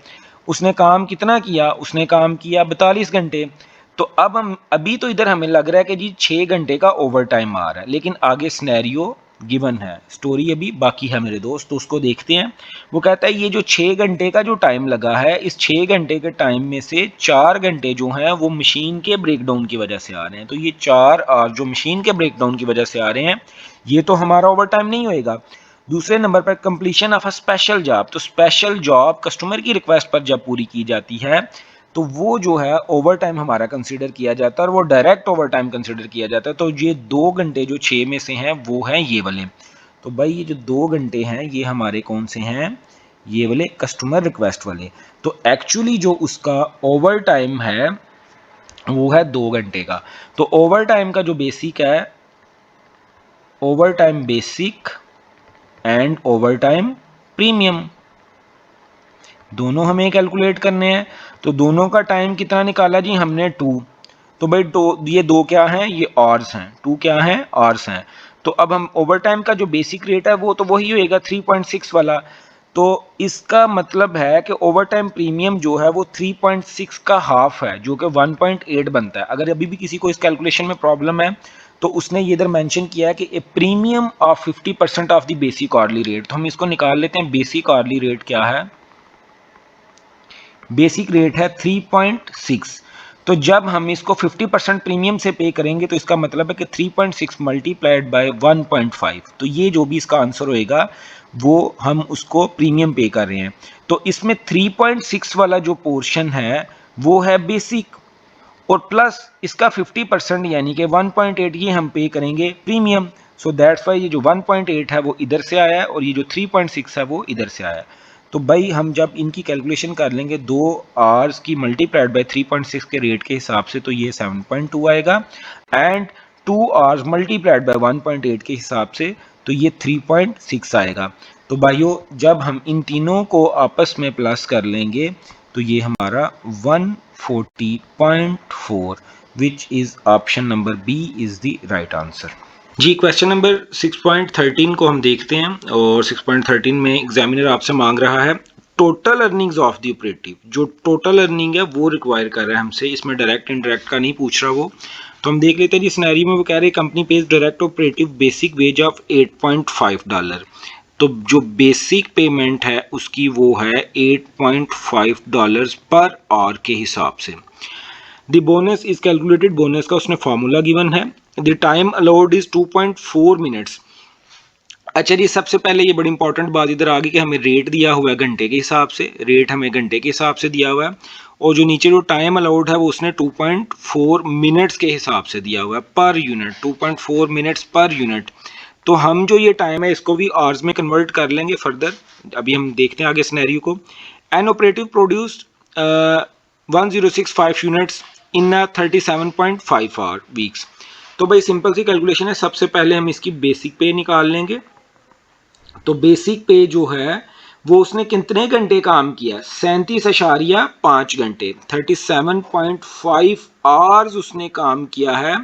उसने काम कितना किया, उसने काम किया 42 घंटे। तो अब हम अभी तो इधर हमें लग रहा है कि जी 6 घंटे का ओवर टाइम आ रहा है, लेकिन आगे सिनेरियो गिवन है, स्टोरी अभी बाकी है मेरे दोस्त, तो उसको देखते हैं। वो कहता है ये जो 6 घंटे का जो टाइम लगा है, इस 6 घंटे के टाइम में से 4 घंटे जो हैं वो मशीन के ब्रेकडाउन की वजह से आ रहे हैं। तो ये 4 और जो मशीन के ब्रेकडाउन की वजह से आ रहे हैं, ये तो हमारा ओवर टाइम नहीं होएगा। दूसरे नंबर पर completion of a special job, तो स्पेशल जॉब कस्टमर की रिक्वेस्ट पर जब पूरी की जाती है तो वो जो है ओवर टाइम हमारा कंसीडर किया जाता है, और वो डायरेक्ट ओवर टाइम कंसीडर किया जाता है। तो ये 2 घंटे जो 6 में से हैं वो हैं ये वाले। तो भाई ये जो 2 घंटे हैं ये हमारे कौन से हैं, ये वाले कस्टमर रिक्वेस्ट वाले। तो एक्चुअली जो उसका ओवर टाइम है वो है 2 घंटे का। तो ओवर टाइम का जो बेसिक है, over time basic and over time premium, दोनों हमें कैलकुलेट करने हैं। तो दोनों का टाइम कितना निकाला जी हमने 2। तो भाई ये 2 क्या हैं, ये आवर्स हैं, 2 क्या हैं, आवर्स हैं। तो अब हम ओवर टाइम का जो बेसिक रेट है वो तो वही होएगा 3.6 वाला। तो इसका मतलब है कि ओवर टाइम प्रीमियम जो है वो 3.6 का हाफ है, जो कि 1.8 बनता है। अगर अभी भी किसी को इस कैलकुलेशन में प्रॉब्लम है तो उसने ये इधर मेंशन किया है कि ए premium of 50% of the basic hourly rate. तो हम इसको निकाल लेते हैं। बेसिक आवर्ली रेट क्या है, बेसिक रेट है 3.6। तो जब हम इसको 50% प्रीमियम से पे करेंगे तो इसका मतलब है कि 3.6 मल्टीप्लाइड बाय 1.5, तो ये जो भी इसका आंसर होएगा वो हम उसको प्रीमियम पे कर रहे हैं। तो इसमें 3.6 वाला जो पोर्शन है वो है बेसिक, और प्लस इसका 50% यानी कि 1.8 ये हम पे करेंगे प्रीमियम। सो दैट्स वाई ये जो 1.8 है वो इधर से आया है, और ये जो 3.6 है वो इधर से आया है। तो भाई हम जब इनकी कैलकुलेशन कर लेंगे 2 आवर्स की मल्टीप्लाइड बाय 3.6 के रेट के हिसाब से, तो ये 7.2 आएगा, एंड 2 आवर्स मल्टीप्लाइड बाय 1.8 के हिसाब से तो ये 3.6 आएगा। तो भाइयों जब हम इन तीनों को आपस में प्लस कर लेंगे तो ये हमारा 140.4, which is option number B is the right answer. जी क्वेश्चन नंबर 6.13 को हम देखते हैं, और 6.13 में एग्जामिनर आपसे मांग रहा है total earnings of the operative. जो टोटल अर्निंग है वो रिक्वायर कर रहा है हमसे, इसमें डायरेक्ट इनडायरेक्ट का नहीं पूछ रहा वो। तो हम देख लेते हैं जी सिनेरियो में वो कह रहे हैं company page direct operative basic ways of $8.5। तो जो बेसिक पेमेंट है उसकी वो है $8.5 पर आवर के हिसाब से। The bonus is calculated, bonus का उसने फॉर्मूला गिवन है। The time allowed is 2.4 minutes. अच्छा जी सबसे पहले ये बड़ी इंपॉर्टेंट बात इधर आ गई कि हमें रेट दिया हुआ है घंटे के हिसाब से, रेट हमें घंटे के हिसाब से दिया हुआ है, और जो नीचे जो टाइम अलाउड है वो उसने 2.4 मिनट्स के हिसाब से दिया हुआ है per unit, 2.4 minutes per unit. तो हम जो ये टाइम है इसको भी आवर्स में कन्वर्ट कर लेंगे फर्दर। अभी हम देखते हैं आगे सिनेरियो को। An operative produced 1065 units in 37.5 hour weeks. तो भाई सिंपल सी कैलकुलेशन है, सबसे पहले हम इसकी बेसिक पे निकाल लेंगे। तो बेसिक पे जो है वो उसने कितने घंटे काम किया, 37.5 घंटे, 37.5 आवर्स उसने काम किया है,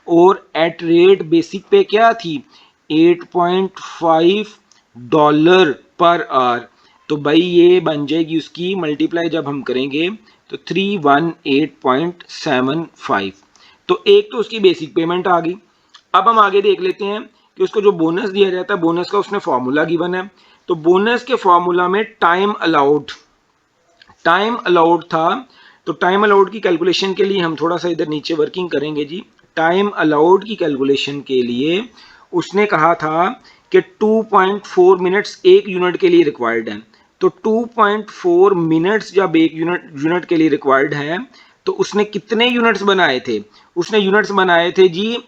और एट रेट बेसिक पे क्या थी, $8.5 पर आवर। तो भाई ये बन जाएगी उसकी मल्टीप्लाई जब हम करेंगे तो 318.75। तो एक तो उसकी बेसिक पेमेंट आ गई। अब हम आगे देख लेते हैं कि उसको जो बोनस दिया जाता है, बोनस का उसने फॉर्मूला गिवन है। तो बोनस के फॉर्मूला में टाइम अलाउड था। तो टाइम अलाउड की कैलकुलेशन के लिए हम थोड़ा सा इधर नीचे वर्किंग करेंगे जी। टाइम अलाउड की कैलकुलेशन के लिए उसने कहा था कि 2.4 मिनट्स एक यूनिट के लिए रिक्वायर्ड है। तो 2.4 मिनट्स जब एक यूनिट के लिए रिक्वायर्ड है, तो उसने कितने यूनिट्स बनाए थे, उसने यूनिट्स बनाए थे जी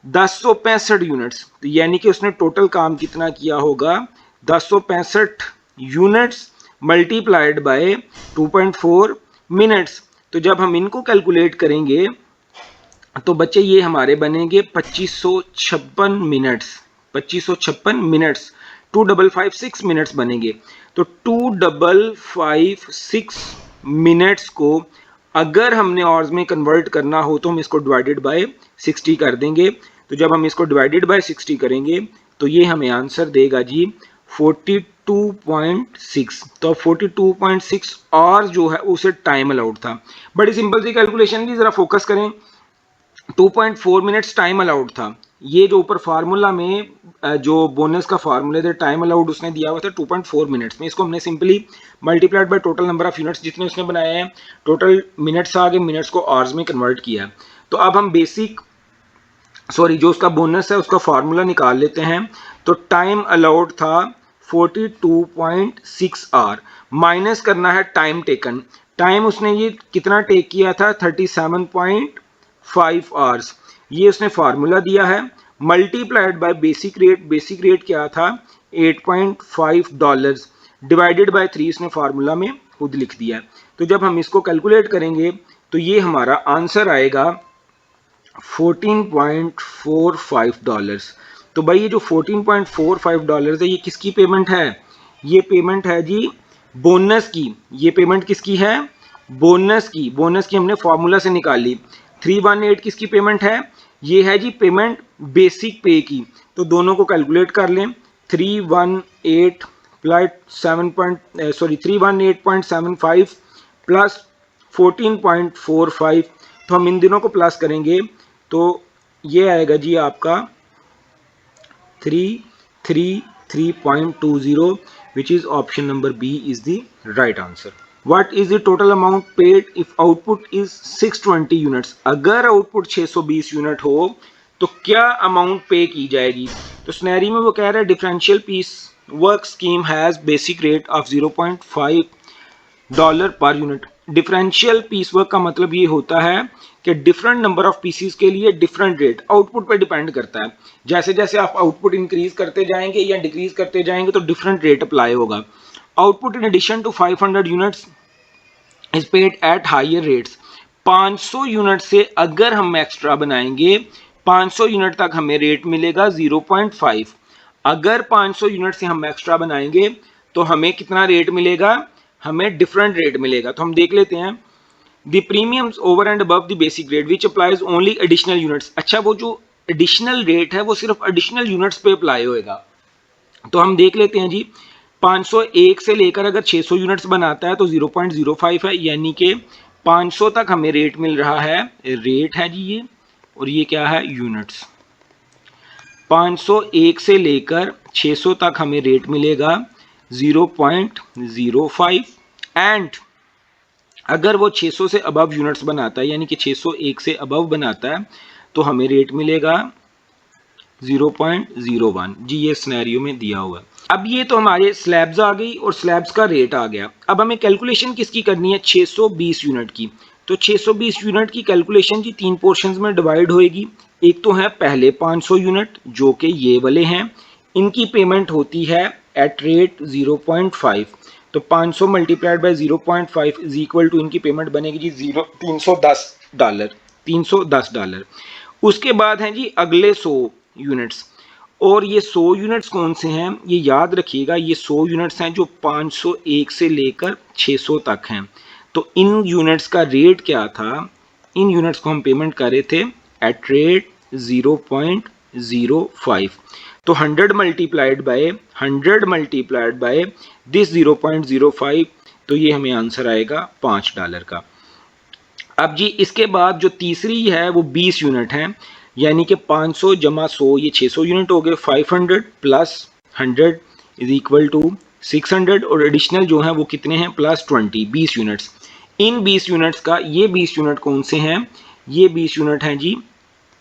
1065 यूनिट्स। तो यानी कि उसने टोटल काम कितना किया होगा, 1065 यूनिट्स मल्टीप्लाइड बाय 2.4 मिनट्स। तो जब हम इनको कैलकुलेट करेंगे तो बच्चे ये हमारे बनेंगे 2556 मिनट्स, 2556 मिनट्स। 2,556 मिनट्स बनेंगे। तो 2,556 मिनट्स को अगर हमने आवर्स में कन्वर्ट करना हो तो हम इसको डिवाइडेड बाय 60 कर देंगे। तो जब हम इसको डिवाइडेड बाय 60 करेंगे तो ये हमें आंसर देगा जी 42.6। तो 42.6 आवर्स जो है उसे टाइम अलाउड था। बड़ी सिंपल सी कैलकुलेशन की, जरा फोकस करें। 2.4 मिनट्स टाइम अलाउड था। ये जो ऊपर फार्मूला में जो बोनस का फार्मूले थे टाइम अलाउड उसने दिया हुआ था 2.4 मिनट्स में। इसको हमने simply multiplied by total number of units जितने उसने बनाए हैं, टोटल मिनट्स आ गए, मिनट्स को आवर्स में कन्वर्ट किया। तो अब हम जो उसका बोनस है उसका फार्मूला निकाल लेते हैं। तो टाइम अलाउड था 42.6 आवर, माइनस करना है टाइम टेकन। टाइम उसने ये कितना टेक किया था 37.5 आवर्स, ये उसने फार्मूला दिया है, multiplied by basic rate. Basic rate क्या था 8.5 डॉलर्स, डिवाइडेड बाय 3 इसने फार्मूला में खुद लिख दिया है। तो जब हम इसको कैलकुलेट करेंगे तो ये हमारा आंसर आएगा 14.45 डॉलर्स। तो भाई ये जो 14.45 डॉलर्स है ये किसकी पेमेंट है? ये पेमेंट है जी बोनस की। ये पेमेंट किसकी है? बोनस की। बोनस की हमने फॉर्मूला से निकाली। 318 किसकी पेमेंट है? ये है जी पेमेंट बेसिक पे की। तो दोनों को कैलकुलेट कर लें। 318 प्लस 318.75 प्लस 14.45, तो हम इन दिनों को प्लस करेंगे तो ये आएगा जी आपका 333.20, which is option number B is the right answer. What is the total amount paid if output is 620 units? अगर आउटपुट 620 यूनिट हो तो क्या अमाउंट पे की जाएगी? तो स्नैरी में वो कह रहा है differential piece work scheme has basic rate of 0.5 dollar per unit. Differential piece work का मतलब ये होता है कि डिफरेंट नंबर ऑफ पीसीस के लिए डिफरेंट रेट आउटपुट पर डिपेंड करता है। जैसे जैसे आप आउटपुट इंक्रीज करते जाएंगे या डिक्रीज करते जाएंगे तो डिफरेंट रेट अप्लाई होगा। Output in addition to 500 units is paid at higher rates. 500 unit से अगर हम एक्स्ट्रा बनाएंगे 500 यूनिट तक हमें रेट मिलेगा 0.5। अगर 500 यूनिट से हम एक्स्ट्रा बनाएंगे तो हमें कितना रेट मिलेगा? हमें डिफरेंट रेट मिलेगा। तो हम देख लेते हैं। The premiums over and above the basic rate which applies only additional units. अच्छा, वो जो एडिशनल रेट है वो सिर्फ एडिशनल यूनिट्स पे अप्लाई होएगा। तो हम देख लेते हैं जी। 501 से लेकर अगर 600 यूनिट्स बनाता है तो 0.05 है, यानी कि 500 तक हमें रेट मिल रहा है। रेट है जी ये, और ये क्या है? यूनिट्स। 501 से लेकर 600 तक हमें रेट मिलेगा 0.05 एंड अगर वो 600 से अबव यूनिट्स बनाता है यानी कि 601 से अबव बनाता है तो हमें रेट मिलेगा 0.01। जी ये सिनेरियो में दिया हुआ है। अब ये तो हमारे स्लैब्स आ गई और स्लैब्स का रेट आ गया। अब हमें कैलकुलेशन किसकी करनी है? 620 यूनिट की। तो 620 यूनिट की कैलकुलेशन जी 3 पोर्शंस में डिवाइड होएगी। एक तो है पहले 500 यूनिट जो कि ये वाले हैं, इनकी पेमेंट होती है एट रेट 0.5। तो 500 multiplied by 0.5 is equal to इनकी पेमेंट बनेगी जी 310 डॉलर। 310 डॉलर। उसके बाद हैं जी अगले 100 यूनिट्स, और ये 100 यूनिट्स कौन से हैं? ये याद रखिएगा, ये 100 यूनिट्स हैं जो 501 से लेकर 600 तक हैं। तो इन यूनिट्स का रेट क्या था? इन यूनिट्स को हम पेमेंट कर रहे थे एट रेट 0.05। तो 100 मल्टीप्लाइड बाय दिस 0.05, तो ये हमें आंसर आएगा $5 का। अब जी इसके बाद जो तीसरी है वो 20 यूनिट है, यानी कि 500 जमा 100 ये 600 यूनिट हो गए। 500 प्लस 100 इज इक्वल टू 600, और एडिशनल जो है वो कितने हैं? Plus 20, 20 units. इन 20 यूनिट्स का ये 20 यूनिट कौन से हैं? ये 20 यूनिट हैं जी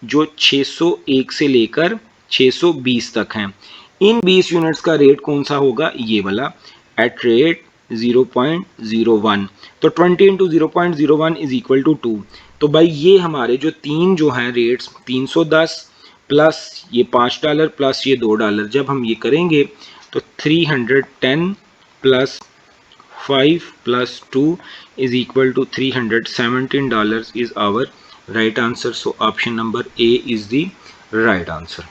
जो 601 से लेकर 620 तक हैं। इन 20 यूनिट्स का रेट कौन सा होगा? ये वाला एट रेट 0.01। तो 20 इंटू 0.01 इज इक्वल टू 2। तो भाई ये हमारे जो तीन जो हैं रेट्स 310 प्लस ये $5 प्लस ये $2, जब हम ये करेंगे तो 310 plus 5 plus 2 is equal to $317 is our right answer. So option number A is the right answer.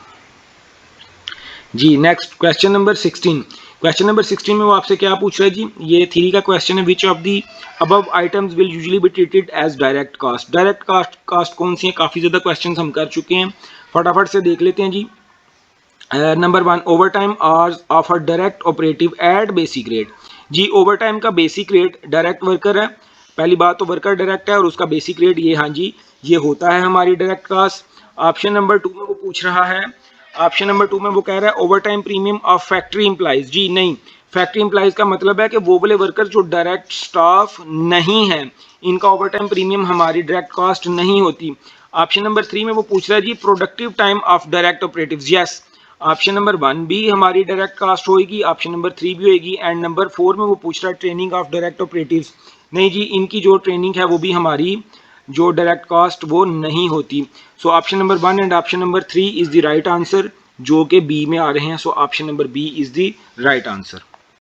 जी next question number 16। Question number 16 में वो आपसे क्या पूछ रहा है जी, ये थ्री का क्वेश्चन है। Which of the above items will usually be treated as direct cost. Direct cost कौन सी है, काफ़ी ज़्यादा क्वेश्चन हम कर चुके हैं, फटाफट से देख लेते हैं जी। Number 1, overtime hours of a direct operative at basic rate. जी ओवर टाइम का बेसिक रेट डायरेक्ट वर्कर है, पहली बात तो वर्कर डायरेक्ट है और उसका बेसिक रेट ये, हाँ जी ये होता है हमारी डायरेक्ट कास्ट। ऑप्शन नंबर 2 में वो पूछ रहा है, ऑप्शन नंबर 2 में वो कह रहा है overtime premium of factory employees. जी नहीं, फैक्ट्री एम्प्लॉइज का मतलब है कि वो वाले वर्कर जो डायरेक्ट स्टाफ नहीं है, इनका ओवर टाइम प्रीमियम हमारी डायरेक्ट कास्ट नहीं होती। ऑप्शन नंबर 3 में वो पूछ रहा है जी productive time of direct operatives. Yes, option number 1 भी हमारी डायरेक्ट कास्ट होगी, ऑप्शन नंबर 3 भी होगी, एंड नंबर 4 में वो पूछ रहा है ट्रेनिंग ऑफ डायरेक्ट ऑपरेटिव्स। नहीं जी, इनकी जो ट्रेनिंग है वो भी हमारी जो डायरेक्ट कास्ट वो नहीं होती। So option number 1 and option number 3 is the right answer, जो कि बी में आ रहे हैं। So option number B is the right answer.